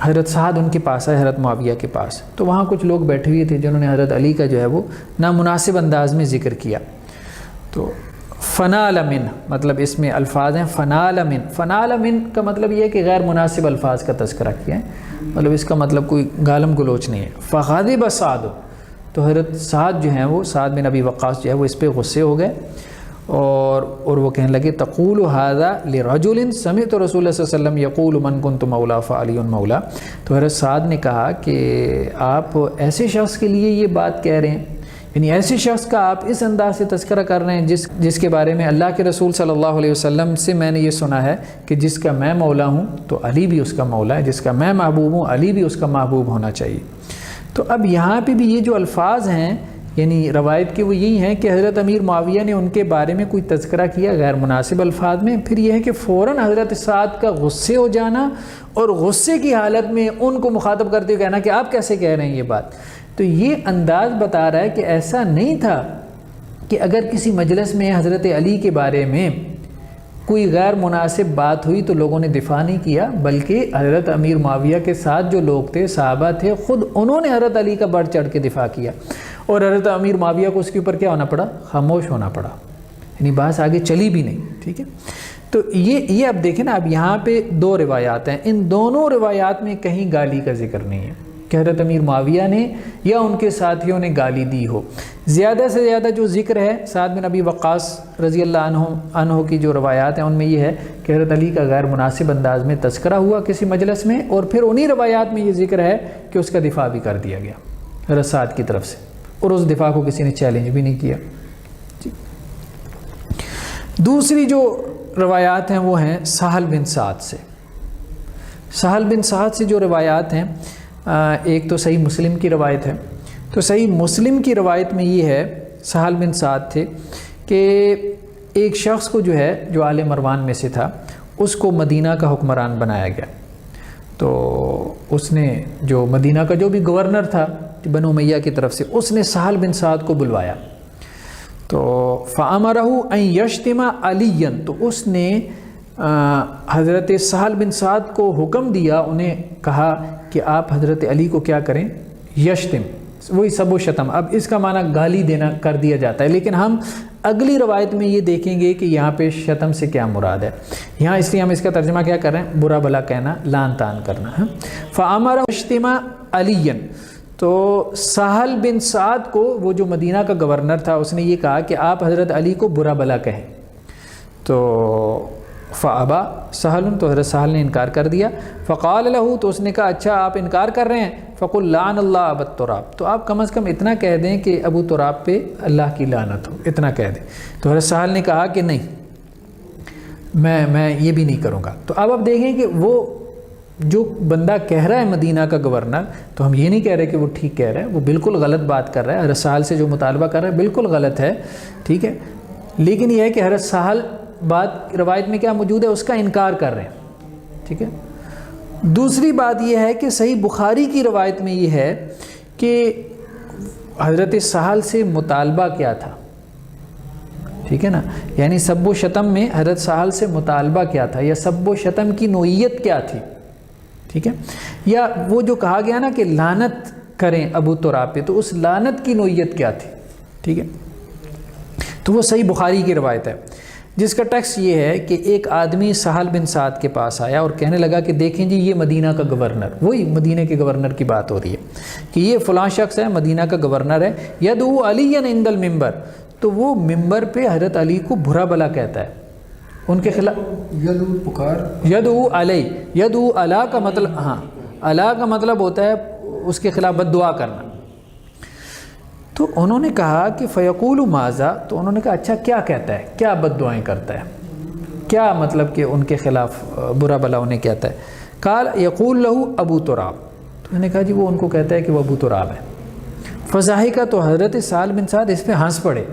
حضرت سعد ان کے پاس آئے، حضرت معاویہ کے پاس، تو وہاں کچھ لوگ بیٹھے ہوئے تھے جنہوں نے حضرت علی کا جو ہے وہ نامناسب انداز میں ذکر کیا، تو فنال من مطلب اس میں الفاظ ہیں فنال من. فنال من کا مطلب یہ ہے کہ غیر مناسب الفاظ کا تذکرہ کیا ہے, مطلب اس کا مطلب کوئی گالم گلوچ نہیں ہے. فغضب سعد, تو حضرت سعد جو ہیں وہ سعد بن ابی وقاص جو ہے وہ اس پہ غصے ہو گئے اور وہ کہنے لگے تقول هذا لرجل سمعت رسول اللہ صلی اللہ علیہ وسلم یقول من كنت مولا فعلی مولا. تو حضرت سعد نے کہا کہ آپ ایسے شخص کے لیے یہ بات کہہ رہے ہیں, یعنی ایسے شخص کا آپ اس انداز سے تذکرہ کر رہے ہیں جس کے بارے میں اللہ کے رسول صلی اللہ علیہ وسلم سے میں نے یہ سنا ہے کہ جس کا میں مولا ہوں تو علی بھی اس کا مولا ہے, جس کا میں محبوب ہوں علی بھی اس کا محبوب ہونا چاہیے. تو اب یہاں پہ بھی یہ جو الفاظ ہیں یعنی روایت کے وہ یہی ہیں کہ حضرت امیر معاویہ نے ان کے بارے میں کوئی تذکرہ کیا غیر مناسب الفاظ میں, پھر یہ ہے کہ فوراً حضرت سعد کا غصے ہو جانا اور غصے کی حالت میں ان کو مخاطب کرتے ہوئے کہنا کہ آپ کیسے کہہ رہے ہیں یہ بات. تو یہ انداز بتا رہا ہے کہ ایسا نہیں تھا کہ اگر کسی مجلس میں حضرت علی کے بارے میں کوئی غیر مناسب بات ہوئی تو لوگوں نے دفاع نہیں کیا, بلکہ حضرت امیر معاویہ کے ساتھ جو لوگ تھے صحابہ تھے خود انہوں نے حضرت علی کا بڑھ چڑھ کے دفاع کیا اور حضرت امیر معاویہ کو اس کے اوپر کیا ہونا پڑا, خاموش ہونا پڑا, یعنی بات آگے چلی بھی نہیں. ٹھیک ہے, تو یہ اب دیکھیں نا, اب یہاں پہ دو روایات ہیں, ان دونوں روایات میں کہیں گالی کا ذکر نہیں ہے کہ حضرت امیر معاویہ نے یا ان کے ساتھیوں نے گالی دی ہو. زیادہ سے زیادہ جو ذکر ہے سعد بن ابی وقاص رضی اللہ عنہ کی جو روایات ہیں ان میں یہ ہے کہ حضرت علی کا غیر مناسب انداز میں تذکرہ ہوا کسی مجلس میں, اور پھر انہی روایات میں یہ ذکر ہے کہ اس کا دفاع بھی کر دیا گیا حضرت سعد کی طرف سے, اور اس دفاع کو کسی نے چیلنج بھی نہیں کیا. دوسری جو روایات ہیں وہ ہیں سہل بن سعد سے. سہل بن سعد سے جو روایات ہیں, ایک تو صحیح مسلم کی روایت ہے. تو صحیح مسلم کی روایت میں یہ ہے, سہل بن سعد تھے کہ ایک شخص کو جو ہے جو آل مروان میں سے تھا اس کو مدینہ کا حکمران بنایا گیا. تو اس نے جو مدینہ کا جو بھی گورنر تھا بنو امیہ کی طرف سے, اس نے سہل بن سعد کو بلوایا. تو فَأَمَرَهُ أَن يَشْتِمَ عَلِيًّا, تو اس نے حضرت سہل بن سعد کو حکم دیا, انہیں کہا کہ آپ حضرت علی کو کیا کریں, یشتم, وہی سب و شتم. اب اس کا معنی گالی دینا کر دیا جاتا ہے, لیکن ہم اگلی روایت میں یہ دیکھیں گے کہ یہاں پہ شتم سے کیا مراد ہے. یہاں اس لیے ہم اس کا ترجمہ کیا کر رہے ہیں, برا بھلا کہنا, لان تان کرنا. فَأَمَرَهُ يَشْتِمَ عَلِيًّا, تو سہل بن سعد کو وہ جو مدینہ کا گورنر تھا اس نے یہ کہا کہ آپ حضرت علی کو برا بھلا کہیں. تو فابا سہل, تو حضرت سہل نے انکار کر دیا. فقال له, تو اس نے کہا اچھا آپ انکار کر رہے ہیں, فقل لعن اللہ ابا تراب, تو آپ کم از کم اتنا کہہ دیں کہ ابو تراب پہ اللہ کی لعنت ہو, اتنا کہہ دیں. تو حضرت سہل نے کہا کہ نہیں, میں یہ بھی نہیں کروں گا. تو اب آپ دیکھیں کہ وہ جو بندہ کہہ رہا ہے مدینہ کا گورنر, تو ہم یہ نہیں کہہ رہے کہ وہ ٹھیک کہہ رہا ہے, وہ بالکل غلط بات کر رہا ہے. حضرت سہل سے جو مطالبہ کر رہا ہے بالکل غلط ہے, ٹھیک ہے, لیکن یہ ہے کہ حضرت سہل بات روایت میں کیا موجود ہے اس کا انکار کر رہے ہیں. ٹھیک ہے. دوسری بات یہ ہے کہ صحیح بخاری کی روایت میں یہ ہے کہ حضرت سہل سے مطالبہ کیا تھا, ٹھیک ہے نا, یعنی سب و شتم میں حضرت سہل سے مطالبہ کیا تھا, یا سب و شتم کی نوعیت کیا تھی, ٹھیک ہے, یا وہ جو کہا گیا نا کہ لعنت کریں ابو تراب پہ, تو اس لعنت کی نوعیت کیا تھی. ٹھیک ہے, تو وہ صحیح بخاری کی روایت ہے جس کا ٹیکسٹ یہ ہے کہ ایک آدمی سہل بن سعد کے پاس آیا اور کہنے لگا کہ دیکھیں جی یہ مدینہ کا گورنر, وہی مدینہ کے گورنر کی بات ہو رہی ہے کہ یہ فلاں شخص ہے مدینہ کا گورنر ہے, یدعو علیٰ عند المنبر, تو وہ ممبر پہ حضرت علی کو برا بھلا کہتا ہے ان کے خلاف. یدعو پکار, یدعو علی, یدعو علی کا مطلب, ہاں علی کا مطلب ہوتا ہے اس کے خلاف بد دعا کرنا. تو انہوں نے کہا کہ فیقول ماذا, تو انہوں نے کہا اچھا کیا کہتا ہے, کیا بد دعائیں کرتا ہے, کیا مطلب کہ ان کے خلاف برا بھلا انہیں کہتا ہے. قال یقول له ابو تراب, تو انہوں نے کہا جی وہ ان کو کہتا ہے کہ وہ ابو تراب ہے. فضاحکہ, تو حضرت سہل بن سعد اس پہ ہنس پڑے,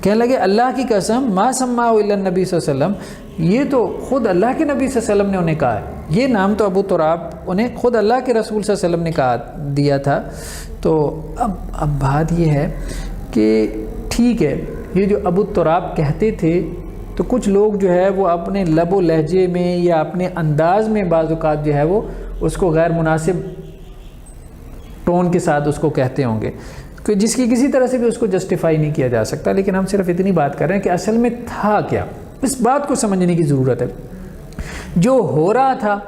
کہنے لگے اللہ کی قسم ما سماہ الا النبی صلی اللہ علیہ وسلم, یہ تو خود اللہ کے نبی صلی اللہ علیہ وسلم نے انہیں کہا ہے, یہ نام تو ابو تراب انہیں خود اللہ کے رسول صلی اللہ علیہ وسلم نے کہا دیا تھا. تو اب بات یہ ہے کہ ٹھیک ہے, یہ جو ابو تراب کہتے تھے تو کچھ لوگ جو ہے وہ اپنے لب و لہجے میں یا اپنے انداز میں بعض اوقات جو ہے وہ اس کو غیر مناسب ٹون کے ساتھ اس کو کہتے ہوں گے. کہ جس کی کسی طرح سے بھی اس کو جسٹیفائی نہیں کیا جا سکتا، لیکن ہم صرف اتنی بات کر رہے ہیں کہ اصل میں تھا کیا، اس بات کو سمجھنے کی ضرورت ہے۔ جو ہو رہا تھا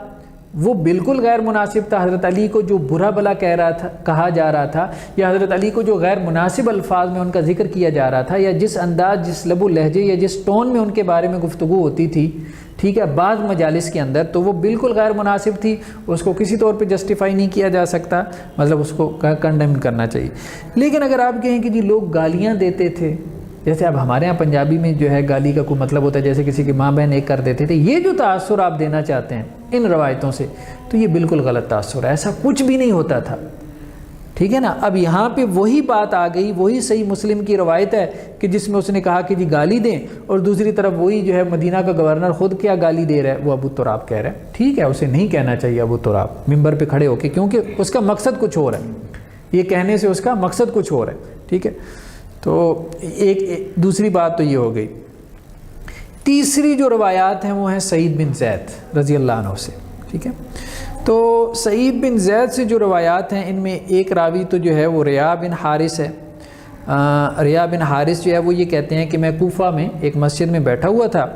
وہ بالکل غیر مناسب تھا، حضرت علی کو جو برا بلا کہا جا رہا تھا، یا حضرت علی کو جو غیر مناسب الفاظ میں ان کا ذکر کیا جا رہا تھا، یا جس انداز، جس لب و لہجے یا جس ٹون میں ان کے بارے میں گفتگو ہوتی تھی، ٹھیک ہے، بعض مجالس کے اندر، تو وہ بالکل غیر مناسب تھی، اس کو کسی طور پہ جسٹیفائی نہیں کیا جا سکتا، مطلب اس کو کنڈیم کرنا چاہیے۔ لیکن اگر آپ کہیں کہ جی لوگ گالیاں دیتے تھے، جیسے اب ہمارے یہاں پنجابی میں جو ہے گالی کا کوئی مطلب ہوتا ہے جیسے کسی کی ماں بہن ایک کر دیتے تھے، یہ جو تاثر آپ دینا چاہتے ہیں ان روایتوں سے، تو یہ بالکل غلط تاثر ہے، ایسا کچھ بھی نہیں ہوتا تھا، ٹھیک ہے نا۔ اب یہاں پہ وہی بات آ گئی، وہی صحیح مسلم کی روایت ہے کہ جس میں اس نے کہا کہ جی گالی دیں، اور دوسری طرف وہی جو ہے مدینہ کا گورنر خود کیا گالی دے رہا ہے، وہ ابو تراب کہہ رہا ہے، ٹھیک ہے، اسے نہیں کہنا چاہیے ابو تراب ممبر پہ کھڑے ہو کے، کیونکہ اس کا مقصد کچھ اور ہے، یہ کہنے سے اس کا مقصد کچھ اور ہے، ٹھیک ہے۔ تو ایک دوسری بات تو یہ ہو گئی۔ تیسری جو روایات ہیں وہ ہیں سعید بن زید رضی اللہ عنہ سے، ٹھیک ہے۔ تو سعید بن زید سے جو روایات ہیں ان میں ایک راوی تو جو ہے وہ ریا بن حارث ہے۔ ریا بن حارث جو ہے وہ یہ کہتے ہیں کہ میں کوفہ میں ایک مسجد میں بیٹھا ہوا تھا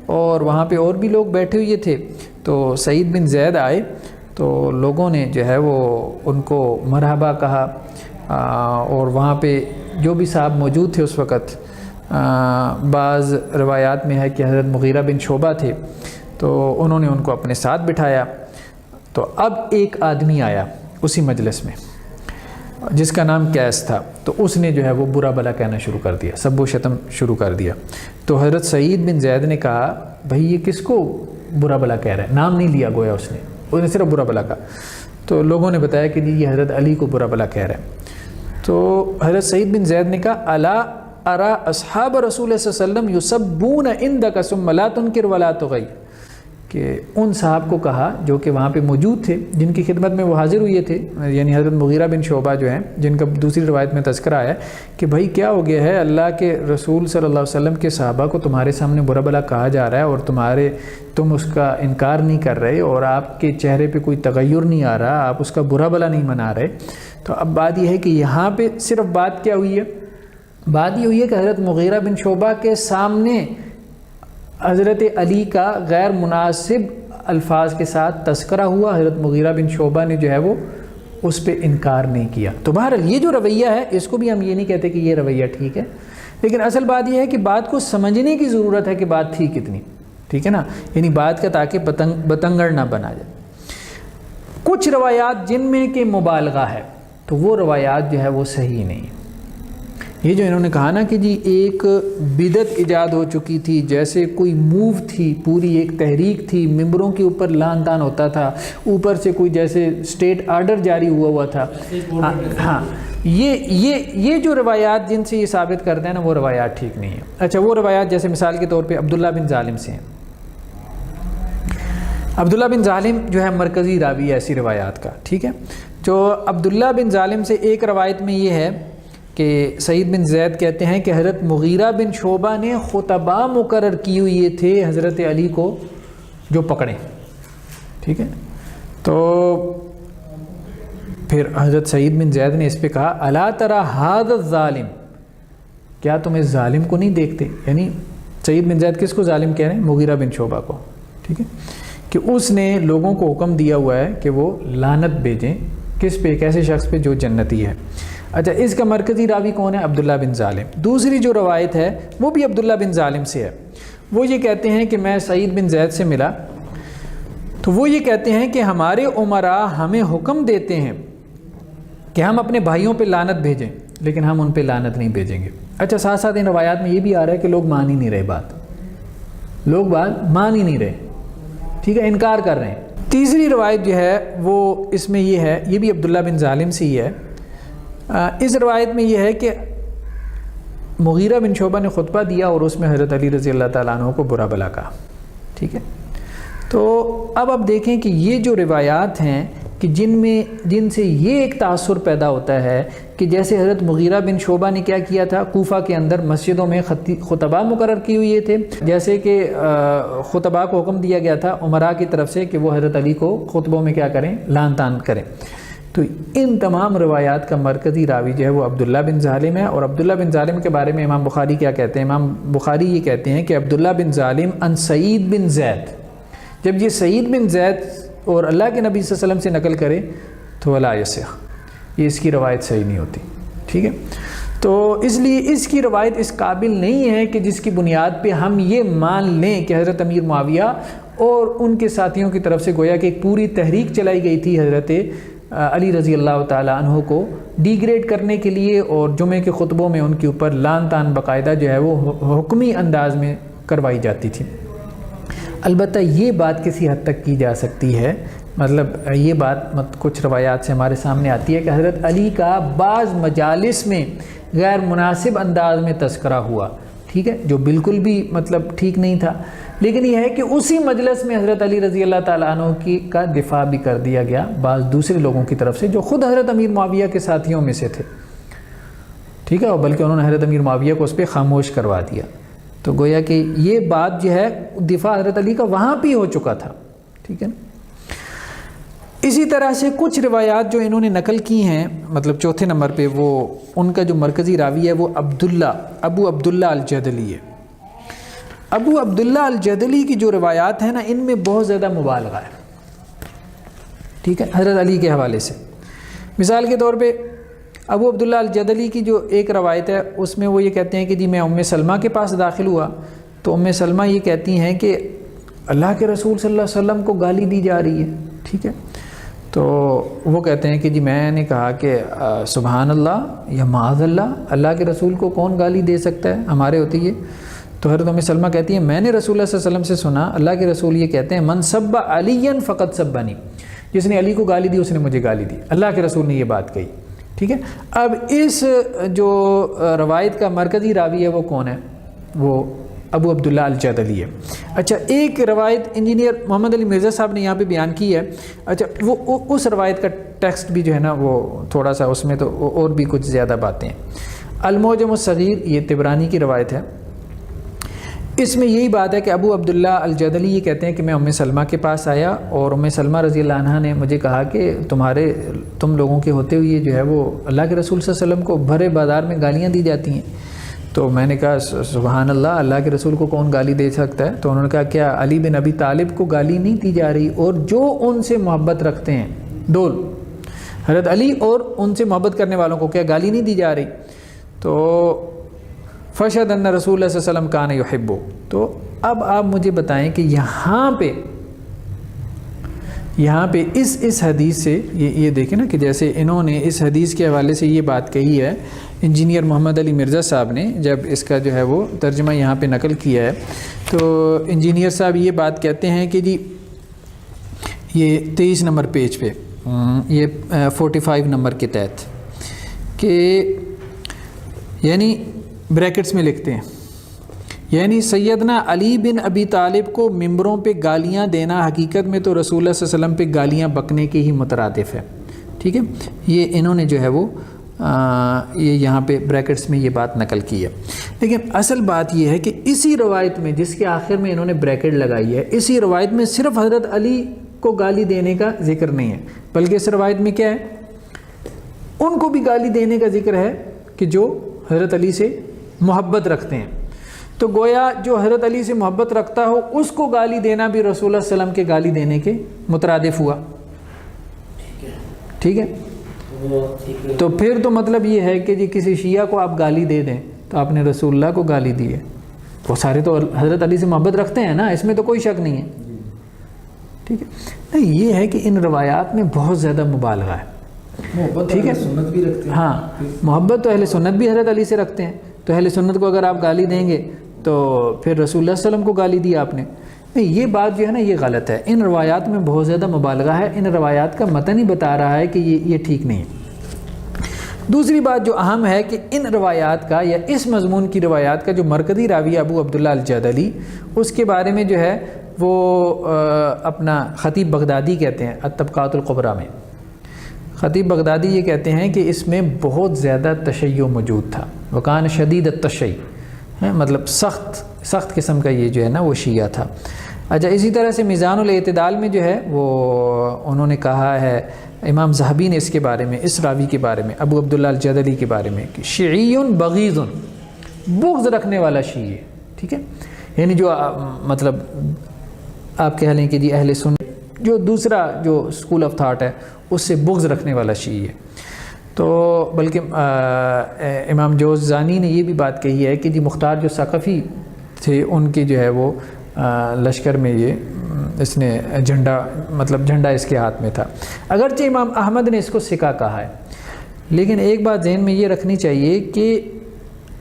اور وہاں پہ اور بھی لوگ بیٹھے ہوئے تھے، تو سعید بن زید آئے تو لوگوں نے جو ہے وہ ان کو مرحبا کہا، اور وہاں پہ جو بھی صاحب موجود تھے اس وقت، بعض روایات میں ہے کہ حضرت مغیرہ بن شعبہ تھے، تو انہوں نے ان کو اپنے ساتھ بٹھایا۔ تو اب ایک آدمی آیا اسی مجلس میں جس کا نام کیس تھا، تو اس نے جو ہے وہ برا بلا کہنا شروع کر دیا، سب و شتم شروع کر دیا۔ تو حضرت سعید بن زید نے کہا بھائی یہ کس کو برا بلا کہہ رہا ہے، نام نہیں لیا گویا اس نے صرف برا بلا کہا۔ تو لوگوں نے بتایا کہ یہ حضرت علی کو برا بلا کہہ رہا ہے۔ تو حضرت سعید بن زید نے کہا الا ارا اصحاب رسول صلی اللہ علیہ وسلم یسبون عندک ثم لا تنکر ولا تغیر، کہ ان صاحب کو کہا جو کہ وہاں پہ موجود تھے، جن کی خدمت میں وہ حاضر ہوئے تھے، یعنی حضرت مغیرہ بن شعبہ جو ہیں، جن کا دوسری روایت میں تذکرہ آیا کہ بھائی کیا ہو گیا ہے، اللہ کے رسول صلی اللہ علیہ وسلم کے صحابہ کو تمہارے سامنے برا بلا کہا جا رہا ہے اور تم اس کا انکار نہیں کر رہے، اور آپ کے چہرے پہ کوئی تغیر نہیں آ رہا، آپ اس کا برا بلا نہیں منا رہے۔ تو اب بات یہ ہے کہ یہاں پہ صرف بات کیا ہوئی ہے، بات یہ ہوئی ہے کہ حضرت مغیرہ بن شعبہ کے سامنے حضرت علی کا غیر مناسب الفاظ کے ساتھ تذکرہ ہوا، حضرت مغیرہ بن شعبہ نے جو ہے وہ اس پہ انکار نہیں کیا۔ تو بہرحال یہ جو رویہ ہے اس کو بھی ہم یہ نہیں کہتے کہ یہ رویہ ٹھیک ہے، لیکن اصل بات یہ ہے کہ بات کو سمجھنے کی ضرورت ہے کہ بات تھی کتنی، ٹھیک ہے نا، یعنی بات کا تاکہ بتنگڑ نہ بنا جائے۔ کچھ روایات جن میں کہ مبالغہ ہے تو وہ روایات جو ہے وہ صحیح نہیں۔ یہ جو انہوں نے کہا نا کہ جی ایک بدعت ایجاد ہو چکی تھی، جیسے کوئی موو تھی، پوری ایک تحریک تھی، ممبروں کے اوپر لان تان ہوتا تھا، اوپر سے کوئی جیسے اسٹیٹ آرڈر جاری ہوا تھا، ہاں یہ جو روایات جن سے یہ ثابت کرتے ہیں نا وہ روایات ٹھیک نہیں ہیں۔ اچھا وہ روایات جیسے مثال کے طور پہ عبداللہ بن ظالم سے ہیں۔ عبداللہ بن ظالم جو ہے مرکزی راوی ہے ایسی روایات کا، ٹھیک ہے۔ جو عبداللہ بن ظالم سے ایک روایت میں یہ ہے کہ سعید بن زید کہتے ہیں کہ حضرت مغیرہ بن شعبہ نے خطبہ مقرر کی ہوئے تھے حضرت علی کو جو پکڑیں، ٹھیک ہے۔ تو پھر حضرت سعید بن زید نے اس پہ کہا الا تری ھذا الظالم، کیا تم اس ظالم کو نہیں دیکھتے، یعنی سعید بن زید کس کو ظالم کہہ رہے ہیں، مغیرہ بن شعبہ کو، ٹھیک ہے، کہ اس نے لوگوں کو حکم دیا ہوا ہے کہ وہ لعنت بھیجیں کس پہ، ایک ایسے شخص پہ جو جنتی ہے۔ اچھا اس کا مرکزی راوی کون ہے، عبداللہ بن ظالم۔ دوسری جو روایت ہے وہ بھی عبداللہ بن ظالم سے ہے، وہ یہ کہتے ہیں کہ میں سعید بن زید سے ملا تو وہ یہ کہتے ہیں کہ ہمارے امراء ہمیں حکم دیتے ہیں کہ ہم اپنے بھائیوں پہ لعنت بھیجیں، لیکن ہم ان پہ لعنت نہیں بھیجیں گے۔ اچھا ساتھ ساتھ ان روایات میں یہ بھی آ رہا ہے کہ لوگ مان ہی نہیں رہے لوگ مان ہی نہیں رہے، ٹھیک ہے، انکار کر رہے ہیں۔ تیسری روایت جو ہے وہ اس میں یہ ہے، یہ بھی عبداللہ بن ظالم سے ہی ہے۔ اس روایت میں یہ ہے کہ مغیرہ بن شعبہ نے خطبہ دیا اور اس میں حضرت علی رضی اللہ تعالیٰ عنہ کو برا بلا کہا، ٹھیک ہے۔ تو اب دیکھیں کہ یہ جو روایات ہیں کہ جن سے یہ ایک تاثر پیدا ہوتا ہے کہ جیسے حضرت مغیرہ بن شعبہ نے کیا کیا تھا، کوفہ کے اندر مسجدوں میں خطبہ مقرر کی ہوئے تھے، جیسے کہ خطبہ کو حکم دیا گیا تھا عمراء کی طرف سے کہ وہ حضرت علی کو خطبوں میں کیا کریں، لعن طعن کریں۔ تو ان تمام روایات کا مرکزی راوی جو ہے وہ عبداللہ بن ظالم ہے. اور عبداللہ بن ظالم کے بارے میں امام بخاری کیا کہتے ہیں؟ امام بخاری یہ کہتے ہیں کہ عبداللہ بن ظالم ان سعید بن زید. جب یہ سعید بن زید اور اللہ کے نبی صلی اللہ علیہ وسلم سے نقل کرے تو ولا یصح، یہ اس کی روایت صحیح نہیں ہوتی. ٹھیک ہے، تو اس لیے اس کی روایت اس قابل نہیں ہے کہ جس کی بنیاد پہ ہم یہ مان لیں کہ حضرت امیر معاویہ اور ان کے ساتھیوں کی طرف سے گویا کہ ایک پوری تحریک چلائی گئی تھی حضرت علی رضی اللہ تعالیٰ عنہ کو ڈی گریڈ کرنے کے لیے، اور جمعے کے خطبوں میں ان کے اوپر لعن طعن باقاعدہ جو ہے وہ حکمی انداز میں کروائی جاتی تھی. البتہ یہ بات کسی حد تک کی جا سکتی ہے، مطلب یہ بات کچھ روایات سے ہمارے سامنے آتی ہے کہ حضرت علی کا بعض مجالس میں غیر مناسب انداز میں تذکرہ ہوا، ٹھیک ہے، جو بالکل بھی مطلب ٹھیک نہیں تھا. لیکن یہ ہے کہ اسی مجلس میں حضرت علی رضی اللہ تعالیٰ عنہ کا دفاع بھی کر دیا گیا بعض دوسرے لوگوں کی طرف سے جو خود حضرت امیر معاویہ کے ساتھیوں میں سے تھے. ٹھیک ہے، اور بلکہ انہوں نے حضرت امیر معاویہ کو اس پہ خاموش کروا دیا. تو گویا کہ یہ بات جو ہے دفاع حضرت علی کا وہاں پہ ہو چکا تھا. ٹھیک ہے نا. اسی طرح سے کچھ روایات جو انہوں نے نقل کی ہیں، مطلب چوتھے نمبر پہ وہ ان کا جو مرکزی راوی ہے وہ ابو عبداللہ الجدلی ہے. ابو عبداللہ الجدلی کی جو روایات ہیں نا، ان میں بہت زیادہ مبالغہ ہے. ٹھیک ہے، حضرت علی کے حوالے سے. مثال کے طور پہ ابو عبداللہ الجدلی کی جو ایک روایت ہے اس میں وہ یہ کہتے ہیں کہ جی میں ام سلمہ کے پاس داخل ہوا تو ام سلمہ یہ کہتی ہیں کہ اللہ کے رسول صلی اللہ علیہ وسلم کو گالی دی جا رہی ہے. ٹھیک ہے، تو وہ کہتے ہیں کہ جی میں نے کہا کہ سبحان اللہ یا معاذ اللہ، اللہ کے رسول کو کون گالی دے سکتا ہے، ہمارے ہوتی ہے. تو حضرت ام سلمہ کہتی ہیں میں نے رسول اللہ صلی اللہ علیہ وسلم سے سنا اللہ کے رسول یہ کہتے ہیں من سب علی فقط سبنی، جس نے علی کو گالی دی اس نے مجھے گالی دی. اللہ کے رسول نے یہ بات کہی. ٹھیک ہے، اب اس جو روایت کا مرکزی راوی ہے وہ کون ہے؟ وہ ابو عبداللہ الجدلی ہے. اچھا، ایک روایت انجینئر محمد علی مرزا صاحب نے یہاں پہ بیان کی ہے. اچھا، وہ اس روایت کا ٹیکسٹ بھی جو ہے نا وہ تھوڑا سا اس میں تو اور بھی کچھ زیادہ باتیں ہیں. المعجم الصغیر یہ طبرانی کی روایت ہے. اس میں یہی بات ہے کہ ابو عبداللہ الجدلی یہ کہتے ہیں کہ میں ام سلمہ کے پاس آیا اور ام سلمہ رضی اللہ عنہا نے مجھے کہا کہ تم لوگوں کے ہوتے ہوئے جو ہے وہ اللہ کے رسول صلی اللہ علیہ وسلم کو بھرے بازار میں گالیاں دی جاتی ہیں. تو میں نے کہا سبحان اللہ، اللہ کے رسول کو کون گالی دے سکتا ہے؟ تو انہوں نے کہا کیا علی بن ابی طالب کو گالی نہیں دی جا رہی؟ اور جو ان سے محبت رکھتے ہیں ڈول حضرت علی اور ان سے محبت کرنے والوں کو کیا گالی نہیں دی جا رہی؟ تو فشہد ان رسول اللہ صلی اللہ علیہ وسلم کان یحبو. تو اب آپ مجھے بتائیں کہ یہاں پہ اس حدیث سے یہ دیکھیں نا کہ جیسے انہوں نے اس حدیث کے حوالے سے یہ بات کہی ہے، انجینئر محمد علی مرزا صاحب نے جب اس کا جو ہے وہ ترجمہ یہاں پہ نقل کیا ہے تو انجینئر صاحب یہ بات کہتے ہیں کہ جی یہ 23 نمبر پیج پہ یہ 45 نمبر کے تحت کہ یعنی بریکٹس میں لکھتے ہیں یعنی سیدنا علی بن ابی طالب کو ممبروں پہ گالیاں دینا حقیقت میں تو رسول اللہ صلی اللہ علیہ وسلم پہ گالیاں بکنے کے ہی مترادف ہے. ٹھیک ہے، یہ انہوں نے جو ہے وہ یہ یہاں پہ بریکٹس میں یہ بات نقل کی ہے. لیکن اصل بات یہ ہے کہ اسی روایت میں جس کے آخر میں انہوں نے بریکٹ لگائی ہے، اسی روایت میں صرف حضرت علی کو گالی دینے کا ذکر نہیں ہے، بلکہ اس روایت میں کیا ہے، ان کو بھی گالی دینے کا ذکر ہے کہ جو حضرت علی سے محبت رکھتے ہیں. تو گویا جو حضرت علی سے محبت رکھتا ہو اس کو گالی دینا بھی رسول اللہ صلی اللہ علیہ وسلم کے گالی دینے کے مترادف ہوا. ٹھیک ہے، تو پھر تو مطلب یہ ہے کہ جی کسی شیعہ کو آپ گالی دے دیں تو آپ نے رسول اللہ کو گالی دی ہے. وہ سارے تو حضرت علی سے محبت رکھتے ہیں نا، اس میں تو کوئی شک نہیں ہے. ٹھیک ہے، نہیں یہ ہے کہ ان روایات میں بہت زیادہ مبالغہ ہے. ٹھیک ہے، سنت بھی رکھتے ہیں. ہاں، محبت تو اہل سنت بھی حضرت علی سے رکھتے ہیں. تو اہل سنت کو اگر آپ گالی دیں گے تو پھر رسول اللہ صلی اللہ علیہ وسلم کو گالی دی آپ نے. نہیں، یہ بات جو ہے نا یہ غلط ہے. ان روایات میں بہت زیادہ مبالغہ ہے. ان روایات کا متن ہی بتا رہا ہے کہ یہ ٹھیک نہیں ہے. دوسری بات جو اہم ہے کہ ان روایات کا یا اس مضمون کی روایات کا جو مرکزی راوی ابو عبداللہ الجدلی، اس کے بارے میں جو ہے وہ اپنا خطیب بغدادی کہتے ہیں الطبقات الکبریٰ میں. خطیب بغدادی یہ کہتے ہیں کہ اس میں بہت زیادہ تشیع موجود تھا. وکان شدید التشیع، مطلب سخت قسم کا یہ جو ہے نا وہ شیعہ تھا. اچھا اسی طرح سے میزان الاعتدال میں جو ہے وہ انہوں نے کہا ہے امام ذہبی نے اس کے بارے میں، اس راوی کے بارے میں، ابو عبداللہ الجدلی کے بارے میں کہ شیعی بغیض، بغض رکھنے والا شیعی ہے، ٹھیک ہے، یعنی جو مطلب آپ کہہ لیں کہ جی اہل سنت جو دوسرا جو اسکول آف تھاٹ ہے اس سے بغض رکھنے والا شیعی ہے۔ تو بلکہ امام جوزجانی نے یہ بھی بات کہی ہے کہ جی مختار جو ثقفی تھے ان کی جو ہے وہ لشکر میں یہ اس نے جھنڈا اس کے ہاتھ میں تھا، اگرچہ امام احمد نے اس کو سکہ کہا ہے، لیکن ایک بات ذہن میں یہ رکھنی چاہیے کہ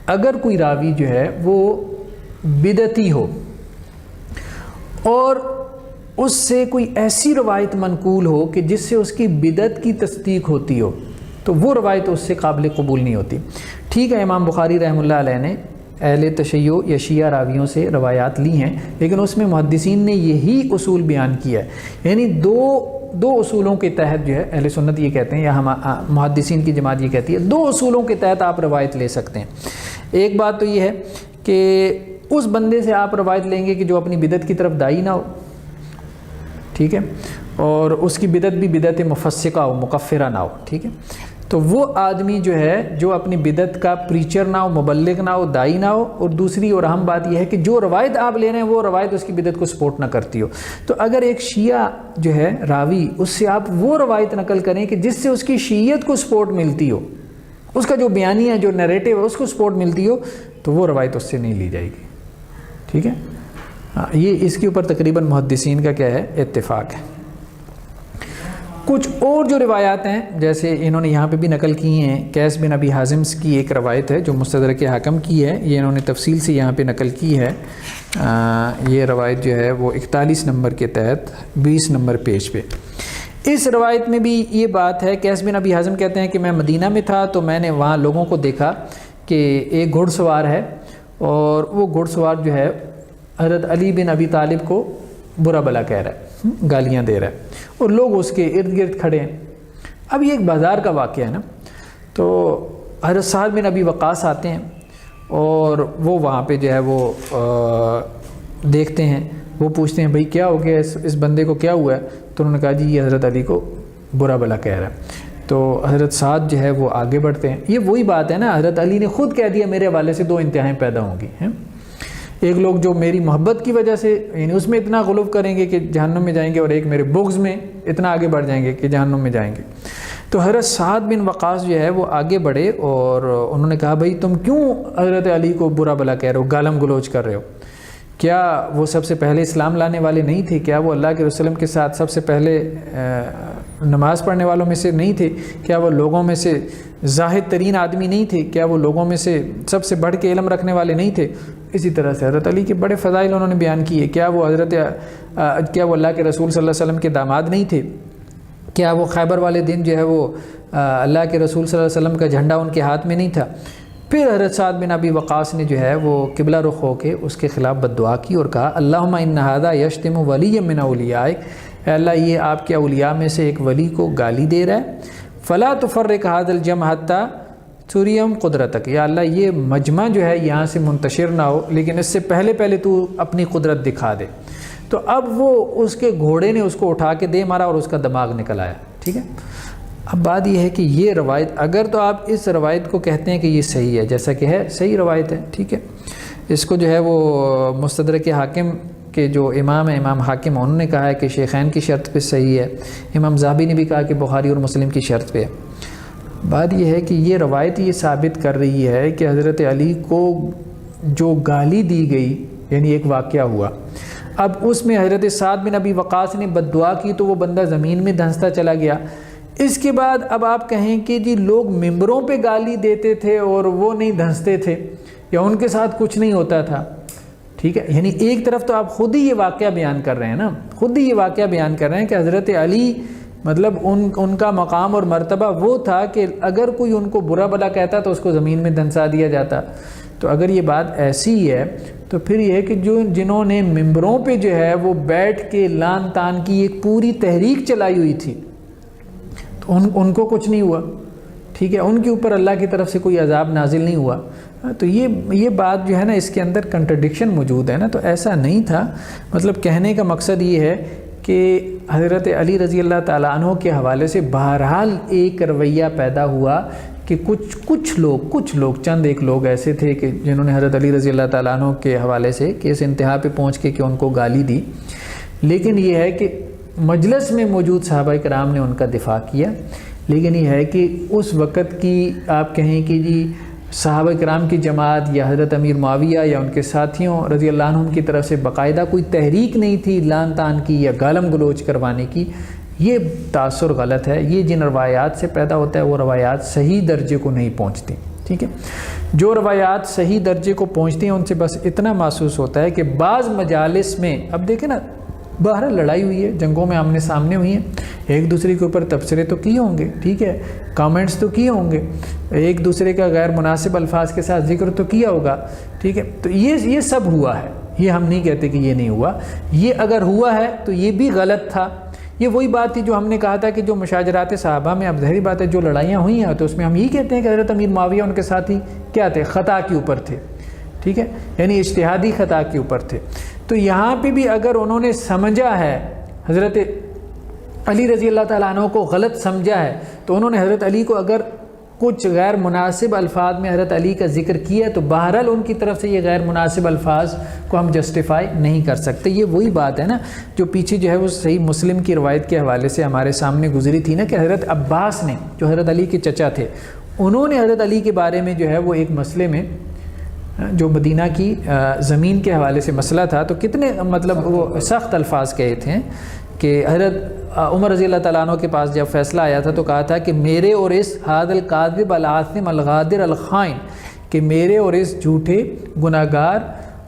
اگر کوئی راوی جو ہے وہ بدعتی ہو اور اس سے کوئی ایسی روایت منقول ہو کہ جس سے اس کی بدعت کی تصدیق ہوتی ہو تو وہ روایت اس سے قابل قبول نہیں ہوتی۔ ٹھیک ہے امام بخاری رحمہ اللہ علیہ نے اہل تشیع یا شیعہ راویوں سے روایات لی ہیں، لیکن اس میں محدثین نے یہی اصول بیان کیا ہے، یعنی دو اصولوں کے تحت جو ہے اہل سنت یہ کہتے ہیں یا محدثین کی جماعت یہ کہتی ہے، دو اصولوں کے تحت آپ روایت لے سکتے ہیں۔ ایک بات تو یہ ہے کہ اس بندے سے آپ روایت لیں گے کہ جو اپنی بدعت کی طرف داعی نہ ہو، ٹھیک ہے، اور اس کی بدعت بھی بدعت مفسقہ ہو، مکفرہ نہ ہو، ٹھیک ہے، تو وہ آدمی جو ہے جو اپنی بدعت کا پریچر نہ ہو، مبلغ نہ ہو، داعی نہ ہو، اور دوسری اور اہم بات یہ ہے کہ جو روایت آپ لے رہے ہیں وہ روایت اس کی بدعت کو سپورٹ نہ کرتی ہو۔ تو اگر ایک شیعہ جو ہے راوی اس سے آپ وہ روایت نقل کریں کہ جس سے اس کی شیعیت کو سپورٹ ملتی ہو، اس کا جو بیانی ہے، جو نیریٹو ہے اس کو سپورٹ ملتی ہو، تو وہ روایت اس سے نہیں لی جائے گی، ٹھیک ہے۔ یہ اس کے اوپر تقریباً محدثین کا کیا ہے، اتفاق ہے۔ کچھ اور جو روایات ہیں جیسے انہوں نے یہاں پہ بھی نقل کی ہیں، قیس بن ابی حازم کی ایک روایت ہے جو مستدرک حاکم کی ہے، یہ انہوں نے تفصیل سے یہاں پہ نقل کی ہے، یہ روایت جو ہے وہ 41 نمبر کے تحت 20 نمبر پیج پہ۔ اس روایت میں بھی یہ بات ہے، قیس بن ابی حازم کہتے ہیں کہ میں مدینہ میں تھا تو میں نے وہاں لوگوں کو دیکھا کہ ایک گھڑ سوار ہے اور وہ گھڑ سوار جو ہے حضرت علی بن ابی طالب کو برا بلا کہہ رہا ہے، گالیاں دے رہا ہے، اور لوگ اس کے ارد گرد کھڑے ہیں۔ اب یہ ایک بازار کا واقعہ ہے نا، تو حضرت سعد بن ابی وقاص آتے ہیں اور وہ وہاں پہ جو ہے وہ دیکھتے ہیں، وہ پوچھتے ہیں بھائی کیا ہو گیا، اس بندے کو کیا ہوا ہے؟ تو انہوں نے کہا جی یہ حضرت علی کو برا بلا کہہ رہا ہے۔ تو حضرت سعد جو ہے وہ آگے بڑھتے ہیں، یہ وہی بات ہے نا، حضرت علی نے خود کہہ دیا میرے حوالے سے دو انتہائیں پیدا ہوں گی، ہیں ایک لوگ جو میری محبت کی وجہ سے یعنی اس میں اتنا غلو کریں گے کہ جہنم میں جائیں گے، اور ایک میرے بغض میں اتنا آگے بڑھ جائیں گے کہ جہنم میں جائیں گے۔ تو حضرت سعد بن وقاص جو ہے وہ آگے بڑھے اور انہوں نے کہا بھائی تم کیوں حضرت علی کو برا بلا کہہ رہے ہو، گالم گلوچ کر رہے ہو؟ کیا وہ سب سے پہلے اسلام لانے والے نہیں تھے؟ کیا وہ اللہ کے رسول کے ساتھ سب سے پہلے نماز پڑھنے والوں میں سے نہیں تھے؟ کیا وہ لوگوں میں سے زاہد ترین آدمی نہیں تھے؟ کیا وہ لوگوں میں سے سب سے بڑھ کے علم رکھنے والے نہیں تھے؟ اسی طرح سے حضرت علی کے بڑے فضائل انہوں نے بیان کیے۔ کیا وہ اللہ کے رسول صلی اللہ علیہ وسلم کے داماد نہیں تھے؟ کیا وہ خیبر والے دن جو ہے وہ اللہ کے رسول صلی اللہ علیہ وسلم کا جھنڈا ان کے ہاتھ میں نہیں تھا؟ پھر حضرت سعد بن ابی وقاص نے جو ہے وہ قبلہ رخ ہو کے اس کے خلاف بد دعا کی اور کہا اللہم ان ھذا یشتم ولی من اولیائک، اے اللہ یہ آپ کے اولیاء میں سے ایک ولی کو گالی دے رہا ہے، فلا تفرق ھذا الجمع حتی تریم قدرتک، یا اللہ یہ مجمع جو ہے یہاں سے منتشر نہ ہو لیکن اس سے پہلے تو اپنی قدرت دکھا دے۔ تو اب وہ اس کے گھوڑے نے اس کو اٹھا کے دے مارا اور اس کا دماغ نکل آیا، ٹھیک ہے۔ اب بات یہ ہے کہ یہ روایت اگر تو آپ اس روایت کو کہتے ہیں کہ یہ صحیح ہے، جیسا کہ ہے صحیح روایت ہے، ٹھیک ہے، اس کو جو ہے وہ مستدرک حاکم کے جو امام ہے امام حاکم انہوں نے کہا ہے کہ شیخین کی شرط پہ صحیح ہے، امام ذہبی نے بھی کہا کہ بخاری اور مسلم کی شرط پہ ہے۔ بات یہ ہے کہ یہ روایت یہ ثابت کر رہی ہے کہ حضرت علی کو جو گالی دی گئی یعنی ایک واقعہ ہوا، اب اس میں حضرت سعد بن ابی وقاص نے بد دعا کی تو وہ بندہ زمین میں دھنستا چلا گیا۔ اس کے بعد اب آپ کہیں کہ جی لوگ ممبروں پہ گالی دیتے تھے اور وہ نہیں دھنستے تھے یا ان کے ساتھ کچھ نہیں ہوتا تھا، ٹھیک ہے، یعنی ایک طرف تو آپ خود ہی یہ واقعہ بیان کر رہے ہیں نا، خود ہی یہ واقعہ بیان کر رہے ہیں کہ حضرت علی مطلب ان کا مقام اور مرتبہ وہ تھا کہ اگر کوئی ان کو برا بلا کہتا تو اس کو زمین میں دھنسا دیا جاتا۔ تو اگر یہ بات ایسی ہے تو پھر یہ ہے کہ جنہوں نے ممبروں پہ جو ہے وہ بیٹھ کے لان تان کی ایک پوری تحریک چلائی ہوئی تھی تو ان کو کچھ نہیں ہوا، ٹھیک ہے، ان کے اوپر اللہ کی طرف سے کوئی عذاب نازل نہیں ہوا. تو یہ بات جو ہے نا اس کے اندر کنٹرڈکشن موجود ہے نا. تو ایسا نہیں تھا. مطلب کہنے کا مقصد یہ ہے کہ حضرت علی رضی اللہ تعالیٰ عنہ کے حوالے سے بہرحال ایک رویہ پیدا ہوا کہ کچھ لوگ چند ایک لوگ ایسے تھے کہ جنہوں نے حضرت علی رضی اللہ تعالیٰ عنہ کے حوالے سے کہ اس انتہا پہ پہنچ کے کہ ان کو گالی دی. لیکن یہ ہے کہ مجلس میں موجود صحابہ کرام نے ان کا دفاع کیا. لیکن یہ ہے کہ اس وقت کی آپ کہیں کہ جی صحابہ کرام کی جماعت یا حضرت امیر معاویہ یا ان کے ساتھیوں رضی اللہ عنہم کی طرف سے باقاعدہ کوئی تحریک نہیں تھی لان تان کی یا گالم گلوچ کروانے کی. یہ تاثر غلط ہے. یہ جن روایات سے پیدا ہوتا ہے وہ روایات صحیح درجے کو نہیں پہنچتی. ٹھیک ہے، جو روایات صحیح درجے کو پہنچتی ہیں ان سے بس اتنا محسوس ہوتا ہے کہ بعض مجالس میں اب دیکھیں نا باہر لڑائی ہوئی ہے، جنگوں میں آمنے سامنے ہوئی ہیں، ایک دوسرے کے اوپر تبصرے تو کیے ہوں گے، ٹھیک ہے، کامنٹس تو کیے ہوں گے، ایک دوسرے کا غیر مناسب الفاظ کے ساتھ ذکر تو کیا ہوگا. ٹھیک ہے، تو یہ سب ہوا ہے. یہ ہم نہیں کہتے کہ یہ نہیں ہوا. یہ اگر ہوا ہے تو یہ بھی غلط تھا. یہ وہی بات تھی جو ہم نے کہا تھا کہ جو مشاجرات صحابہ میں اب ظاہری بات ہے جو لڑائیاں ہوئی ہیں تو اس میں ہم یہ کہتے ہیں کہ حضرت امیر معاویہ ان کے ساتھی کیا تھے، خطا کے اوپر تھے. ٹھیک ہے، یعنی اجتہادی خطا کے اوپر تھے. تو یہاں پہ بھی اگر انہوں نے سمجھا ہے حضرت علی رضی اللہ تعالیٰ عنہ کو غلط سمجھا ہے تو انہوں نے حضرت علی کو اگر کچھ غیر مناسب الفاظ میں حضرت علی کا ذکر کیا ہے تو بہرحال ان کی طرف سے یہ غیر مناسب الفاظ کو ہم جسٹیفائی نہیں کر سکتے. یہ وہی بات ہے نا جو پیچھے جو ہے وہ صحیح مسلم کی روایت کے حوالے سے ہمارے سامنے گزری تھی نا کہ حضرت عباس نے جو حضرت علی کے چچا تھے انہوں نے حضرت علی کے بارے میں جو ہے وہ ایک مسئلے میں جو مدینہ کی زمین کے حوالے سے مسئلہ تھا تو کتنے مطلب وہ سخت الفاظ کہے تھے کہ حضرت عمر رضی اللہ تعالیٰ عنہ کے پاس جب فیصلہ آیا تھا تو کہا تھا کہ میرے اور اس حاد القاذب العاصم الغادر الخائن، کہ میرے اور اس جھوٹے گناہگار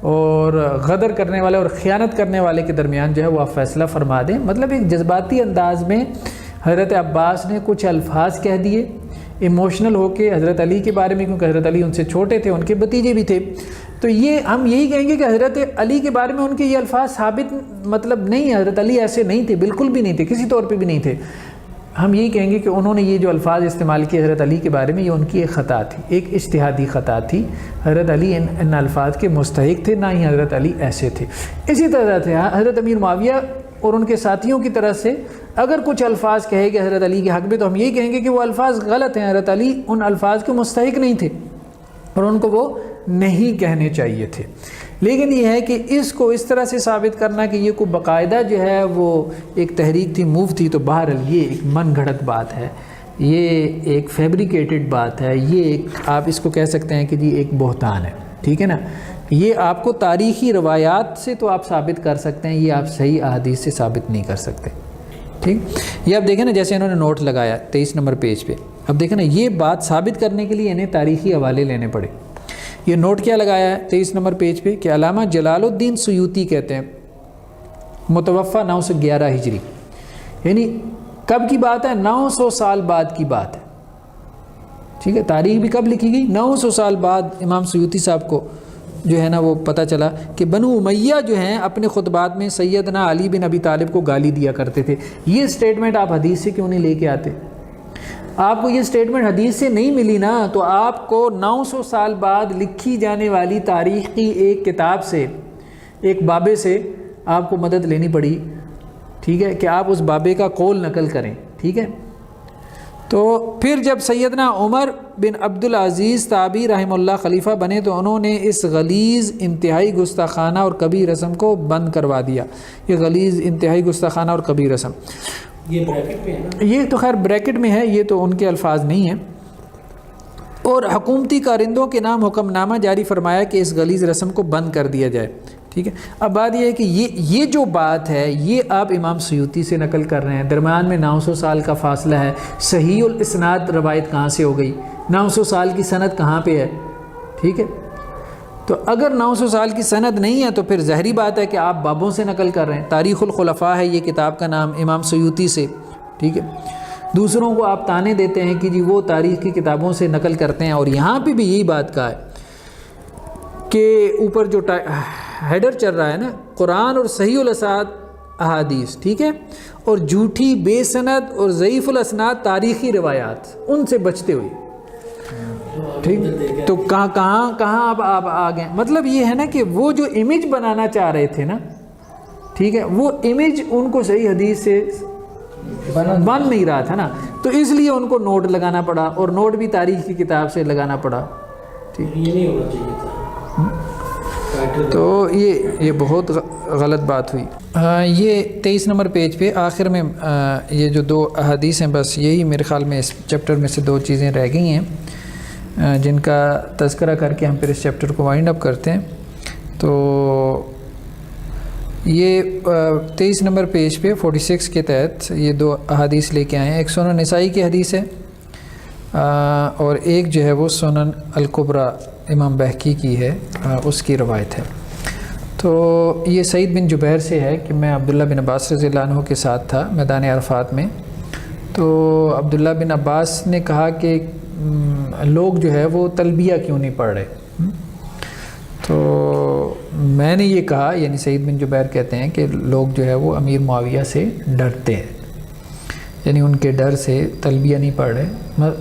اور غدر کرنے والے اور خیانت کرنے والے کے درمیان جو ہے وہ آپ فیصلہ فرما دیں. مطلب ایک جذباتی انداز میں حضرت عباس نے کچھ الفاظ کہہ دیے ایموشنل ہو کے حضرت علی کے بارے میں، کیونکہ حضرت علی ان سے چھوٹے تھے، ان کے بھتیجے بھی تھے. تو یہ ہم یہی کہیں گے کہ حضرت علی کے بارے میں ان کے یہ الفاظ ثابت مطلب نہیں، حضرت علی ایسے نہیں تھے، بالکل بھی نہیں تھے، کسی طور پہ بھی نہیں تھے. ہم یہی کہیں گے کہ انہوں نے یہ جو الفاظ استعمال کیے حضرت علی کے بارے میں یہ ان کی ایک خطا تھی، ایک اجتہادی خطا تھی. حضرت علی ان الفاظ کے مستحق تھے، نہ ہی حضرت علی ایسے تھے. اسی طرح سے حضرت امیر معاویہ اور ان کے ساتھیوں کی طرف سے اگر کچھ الفاظ کہے گے حضرت علی کے حق میں تو ہم یہی کہیں گے کہ وہ الفاظ غلط ہیں. حضرت علی ان الفاظ کے مستحق نہیں تھے اور ان کو وہ نہیں کہنے چاہیے تھے. لیکن یہ ہے کہ اس کو اس طرح سے ثابت کرنا کہ یہ کوئی باقاعدہ جو ہے وہ ایک تحریک تھی، موو تھی، تو بہرحال یہ ایک من گھڑت بات ہے، یہ ایک فیبریکیٹڈ بات ہے، یہ ایک آپ اس کو کہہ سکتے ہیں کہ جی ایک بہتان ہے. ٹھیک ہے نا، یہ آپ کو تاریخی روایات سے تو آپ ثابت کر سکتے ہیں، یہ آپ صحیح احادیث سے ثابت نہیں کر سکتے. ٹھیک، یہ آپ دیکھیں نا جیسے انہوں نے نوٹ لگایا 23 نمبر پیج پہ. اب دیکھیں نا یہ بات ثابت کرنے کے لیے انہیں تاریخی حوالے لینے پڑے. یہ نوٹ کیا لگایا ہے 23 نمبر پیج پہ کہ علامہ جلال الدین سیوطی کہتے ہیں متوفہ 911 ہجری، یعنی کب کی بات ہے؟ 900 سال بعد کی بات ہے. ٹھیک ہے، تاریخ بھی کب لکھی گئی؟ 900 سال بعد امام سیوطی صاحب کو جو ہے نا وہ پتہ چلا کہ بنو امیہ جو ہیں اپنے خطبات میں سیدنا علی بن ابی طالب کو گالی دیا کرتے تھے. یہ سٹیٹمنٹ آپ حدیث سے کیوں نہیں لے کے آتے؟ آپ کو یہ سٹیٹمنٹ حدیث سے نہیں ملی نا، تو آپ کو 900 سال بعد لکھی جانے والی تاریخ کی ایک کتاب سے، ایک بابے سے آپ کو مدد لینی پڑی. ٹھیک ہے، کہ آپ اس بابے کا قول نقل کریں. ٹھیک ہے، تو پھر جب سیدنا عمر بن عبد العزیز تابعی رحمہ اللہ خلیفہ بنے تو انہوں نے اس غلیظ انتہائی گستاخانہ اور کبیر رسم کو بند کروا دیا. یہ غلیظ انتہائی گستاخانہ اور کبیر رسم، یہ بریکٹ میں ہے نا؟ یہ تو خیر بریکٹ میں ہے، یہ تو ان کے الفاظ نہیں ہیں. اور حکومتی کارندوں کے نام حکم نامہ جاری فرمایا کہ اس غلیظ رسم کو بند کر دیا جائے. ٹھیک ہے، اب بات یہ ہے کہ یہ جو بات ہے یہ آپ امام سیوطی سے نقل کر رہے ہیں. درمیان میں 900 سال کا فاصلہ ہے. صحیح الاسناد روایت کہاں سے ہو گئی؟ 900 سال کی سند کہاں پہ ہے؟ ٹھیک ہے، تو اگر 900 سال کی سند نہیں ہے تو پھر ظاہری بات ہے کہ آپ بابوں سے نقل کر رہے ہیں. تاریخ الخلفاء ہے یہ کتاب کا نام امام سیوطی سے. ٹھیک ہے، دوسروں کو آپ تانے دیتے ہیں کہ جی وہ تاریخ کی کتابوں سے نقل کرتے ہیں، اور یہاں پہ بھی یہی بات کہا ہے کہ اوپر جو ہیڈر چل رہا ہے نا، قرآن اور صحیح الاسناد احادیث، ٹھیک ہے، اور جھوٹی بے سند اور ضعیف الاسناد تاریخی روایات، ان سے بچتے ہوئے. ٹھیک، تو کہاں اب آپ آ گئے. مطلب یہ ہے نا کہ وہ جو امیج بنانا چاہ رہے تھے نا، ٹھیک ہے، وہ امیج ان کو صحیح حدیث سے بن نہیں رہا تھا نا، تو اس لیے ان کو نوٹ لگانا پڑا، اور نوٹ بھی تاریخ کی کتاب سے لگانا پڑا. یہ نہیں ہونا چاہیے تھا. تو یہ بہت غلط بات ہوئی. یہ 23 نمبر پیج پہ آخر میں یہ جو 2 احادیث ہیں، بس یہی میرے خیال میں اس چیپٹر میں سے 2 چیزیں رہ گئی ہیں جن کا تذکرہ کر کے ہم پھر اس چیپٹر کو وائنڈ اپ کرتے ہیں. تو یہ 23 نمبر پیج پہ 46 کے تحت یہ 2 احادیث لے کے آئے ہیں. ایک سنن نسائی کی حدیث ہے، اور ایک جو ہے وہ سنن الکبریٰ امام بہقی کی ہے، اس کی روایت ہے. تو یہ سعید بن جبیر سے ہے کہ میں عبداللہ بن عباس رضی اللہ عنہ کے ساتھ تھا میدان عرفات میں. تو عبداللہ بن عباس نے کہا کہ لوگ جو ہے وہ تلبیہ کیوں نہیں پڑھ رہے. تو میں نے یہ کہا، یعنی سعید بن جبیر کہتے ہیں کہ لوگ جو ہے وہ امیر معاویہ سے ڈرتے ہیں، یعنی ان کے ڈر سے تلبیہ نہیں پڑھ رہے.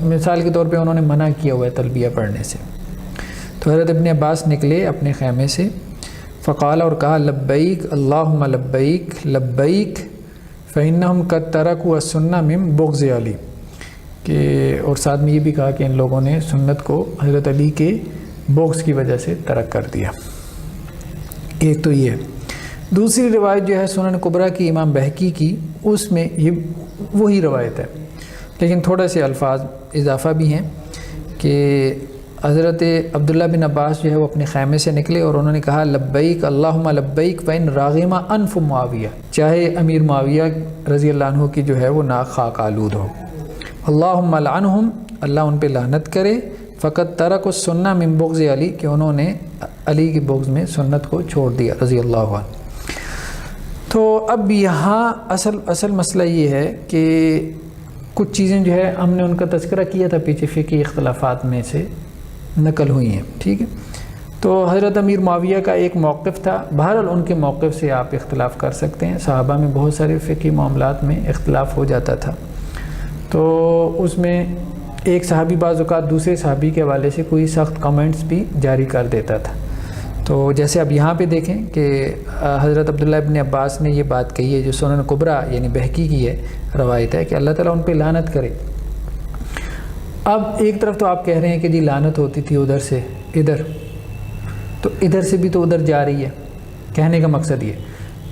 مثال کے طور پہ انہوں نے منع کیا ہوا ہے تلبیہ پڑھنے سے. تو حضرت ابن عباس نکلے اپنے خیمے سے، فقال، اور کہا، لبیک اللہم لبیک لبیک فإنہم قد ترکوا السنہ من بغض علی، کہ اور ساتھ میں یہ بھی کہا کہ ان لوگوں نے سنت کو حضرت علی کے بغض کی وجہ سے ترک کر دیا. ایک تو یہ. دوسری روایت جو ہے سنن کبریٰ کی امام بہقی کی، اس میں یہ وہی روایت ہے، لیکن تھوڑا سے الفاظ اضافہ بھی ہیں کہ حضرت عبداللہ بن عباس جو ہے وہ اپنے خیمے سے نکلے اور انہوں نے کہا، لبیک اللہم لبیک فإن راغم انف معاویہ، چاہے امیر معاویہ رضی اللہ عنہ کی جو ہے وہ ناک خاک آلود ہو، اللہم لعنہم، اللہ ان پہ لعنت کرے، فقط ترک السنہ من بغض علی، کہ انہوں نے علی کی بغض میں سنت کو چھوڑ دیا رضی اللہ عنہ. تو اب یہاں اصل مسئلہ یہ ہے کہ کچھ چیزیں جو ہے ہم نے ان کا تذکرہ کیا تھا پیچھے، فقہی اختلافات میں سے نقل ہوئی ہیں، ٹھیک ہے. تو حضرت امیر معاویہ کا ایک موقف تھا، بہرحال ان کے موقف سے آپ اختلاف کر سکتے ہیں. صحابہ میں بہت سارے فقہی معاملات میں اختلاف ہو جاتا تھا، تو اس میں ایک صحابی بعض اوقات دوسرے صحابی کے حوالے سے کوئی سخت کمنٹس بھی جاری کر دیتا تھا. تو جیسے اب یہاں پہ دیکھیں کہ حضرت عبداللہ ابن عباس نے یہ بات کہی ہے جو سنن کبریٰ یعنی بہقی کی ہے روایت ہے کہ اللہ تعالیٰ ان پہ لعنت کرے. اب ایک طرف تو آپ کہہ رہے ہیں کہ جی لعنت ہوتی تھی ادھر سے ادھر، تو ادھر سے بھی تو ادھر جا رہی ہے، کہنے کا مقصد یہ.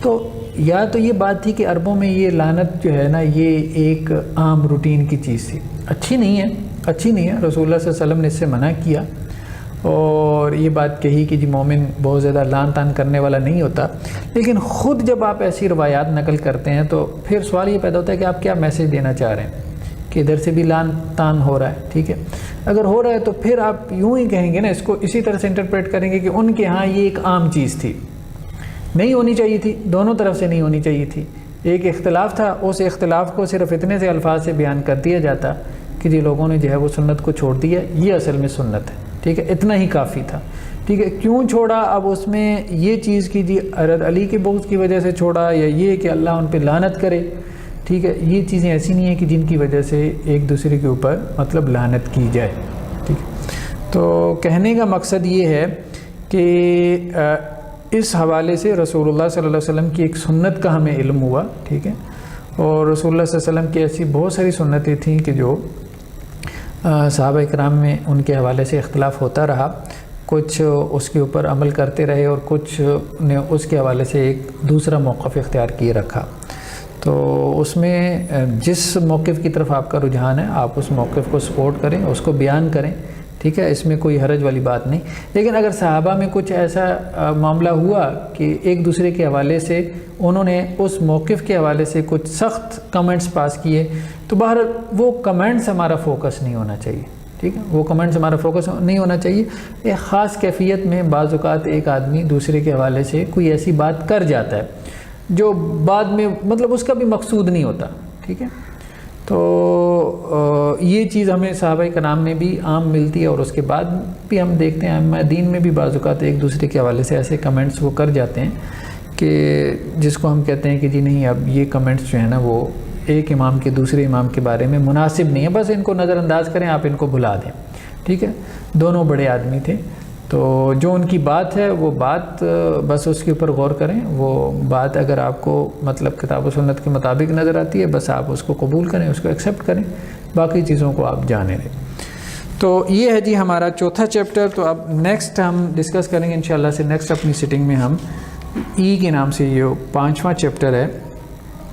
تو یا تو یہ بات تھی کہ عربوں میں یہ لعنت جو ہے نا یہ ایک عام روٹین کی چیز تھی، اچھی نہیں ہے. رسول اللہ صلی اللہ علیہ وسلم نے اس سے منع کیا اور یہ بات کہی کہ جی مومن بہت زیادہ لعن تان کرنے والا نہیں ہوتا. لیکن خود جب آپ ایسی روایات نقل کرتے ہیں تو پھر سوال یہ پیدا ہوتا ہے کہ آپ کیا میسج دینا چاہ رہے ہیں کہ ادھر سے بھی لعن تان ہو رہا ہے. ٹھیک ہے، اگر ہو رہا ہے تو پھر آپ یوں ہی کہیں گے نا، اس کو اسی طرح سے انٹرپریٹ کریں گے کہ ان کے ہاں یہ ایک عام چیز تھی، نہیں ہونی چاہیے تھی، دونوں طرف سے نہیں ہونی چاہیے تھی. ایک اختلاف تھا، اس اختلاف کو صرف اتنے سے الفاظ سے بیان کر دیا جاتا کہ جی لوگوں نے جو ہے وہ سنت کو چھوڑ دیا، یہ اصل میں سنت ہے. ٹھیک ہے، اتنا ہی کافی تھا. ٹھیک ہے، کیوں چھوڑا اب اس میں یہ چیز کی جی حضرت علی کے بغض کی وجہ سے چھوڑا یا یہ کہ اللہ ان پہ لعنت کرے. ٹھیک ہے، یہ چیزیں ایسی نہیں ہیں کہ جن کی وجہ سے ایک دوسرے کے اوپر مطلب لعنت کی جائے. ٹھیک ہے، تو کہنے کا مقصد یہ ہے کہ اس حوالے سے رسول اللہ صلی اللہ علیہ وسلم کی ایک سنت کا ہمیں علم ہوا. ٹھیک ہے، اور رسول اللہ صلی اللہ علیہ وسلم کی ایسی بہت ساری سنتیں تھیں کہ جو صحابہ اکرام میں ان کے حوالے سے اختلاف ہوتا رہا، کچھ اس کے اوپر عمل کرتے رہے اور کچھ نے اس کے حوالے سے ایک دوسرا موقف اختیار کیے رکھا. تو اس میں جس موقف کی طرف آپ کا رجحان ہے آپ اس موقف کو سپورٹ کریں، اس کو بیان کریں. ٹھیک ہے، اس میں کوئی حرج والی بات نہیں. لیکن اگر صحابہ میں کچھ ایسا معاملہ ہوا کہ ایک دوسرے کے حوالے سے انہوں نے اس موقف کے حوالے سے کچھ سخت کمنٹس پاس کیے، تو بہرحال وہ کمنٹس ہمارا فوکس نہیں ہونا چاہیے. ٹھیک ہے، وہ کمنٹس ہمارا فوکس نہیں ہونا چاہیے. ایک خاص کیفیت میں بعض اوقات ایک آدمی دوسرے کے حوالے سے کوئی ایسی بات کر جاتا ہے جو بعد میں مطلب اس کا بھی مقصود نہیں ہوتا. ٹھیک ہے، تو یہ چیز ہمیں صحابہ کرام میں بھی عام ملتی ہے، اور اس کے بعد بھی ہم دیکھتے ہیں ائمہ دین میں بھی بعض اوقات ایک دوسرے کے حوالے سے ایسے کمنٹس وہ کر جاتے ہیں کہ جس کو ہم کہتے ہیں کہ جی نہیں اب یہ کمنٹس جو ہیں نا وہ ایک امام کے دوسرے امام کے بارے میں مناسب نہیں ہے، بس ان کو نظر انداز کریں، آپ ان کو بھلا دیں، ٹھیک ہے. دونوں بڑے آدمی تھے، تو جو ان کی بات ہے وہ بات بس اس کے اوپر غور کریں. وہ بات اگر آپ کو مطلب کتاب و سنت کے مطابق نظر آتی ہے بس آپ اس کو قبول کریں، اس کو ایکسیپٹ کریں، باقی چیزوں کو آپ جانے دیں. تو یہ ہے جی ہمارا چوتھا چیپٹر. تو اب نیکسٹ ہم ڈسکس کریں گے انشاءاللہ سے نیکسٹ اپنی سٹنگ میں ہم ای کے نام سے یہ 5واں چیپٹر ہے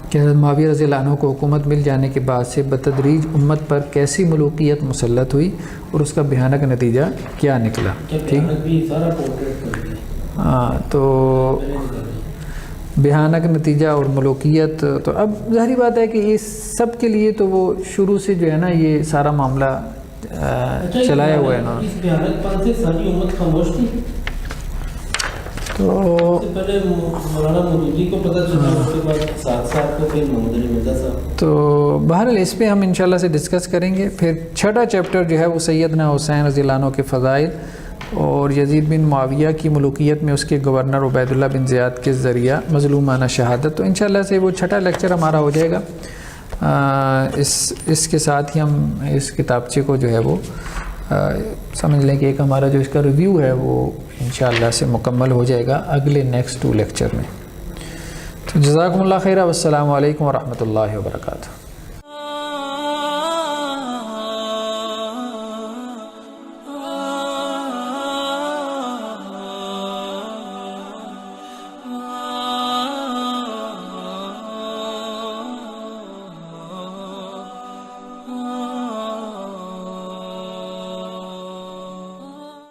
کہ حضرت معاویہ رضی اللہ عنہ کو حکومت مل جانے کے بعد سے بتدریج امت پر کیسی ملوکیت مسلط ہوئی اور اس کا بھیانک نتیجہ کیا نکلا. ٹھیک، ہاں، تو بھیانک نتیجہ اور ملوکیت. تو اب ظاہری بات ہے کہ اس سب کے لیے تو وہ شروع سے جو ہے نا یہ سارا معاملہ چلایا ہوا ہے نا. اس بھیانک پن سے ساری امت خاموش تھی. تو پہلے مولانا مودودی کو پتہ چلا، اس کے بعد ساتھ ساتھ کو پھر محمد علی مرزا صاحب. تو بہرحال اس پہ ہم انشاءاللہ سے ڈسکس کریں گے. پھر چھٹا چیپٹر جو ہے وہ سیدنا حسین رضی اللہ عنہ کے فضائل اور یزید بن معاویہ کی ملوکیت میں اس کے گورنر عبید اللہ بن زیاد کے ذریعہ مظلومانہ شہادت. تو انشاءاللہ سے وہ چھٹا لیکچر ہمارا ہو جائے گا. اس کے ساتھ ہی ہم اس کتابچے کو جو ہے وہ سمجھ لیں کہ ایک ہمارا جو اس کا ریویو ہے وہ انشاءاللہ سے مکمل ہو جائے گا اگلے نیکسٹ 2 لیکچر میں. تو جزاکم اللہ خیر، والسلام علیکم ورحمۃ اللہ وبرکاتہ.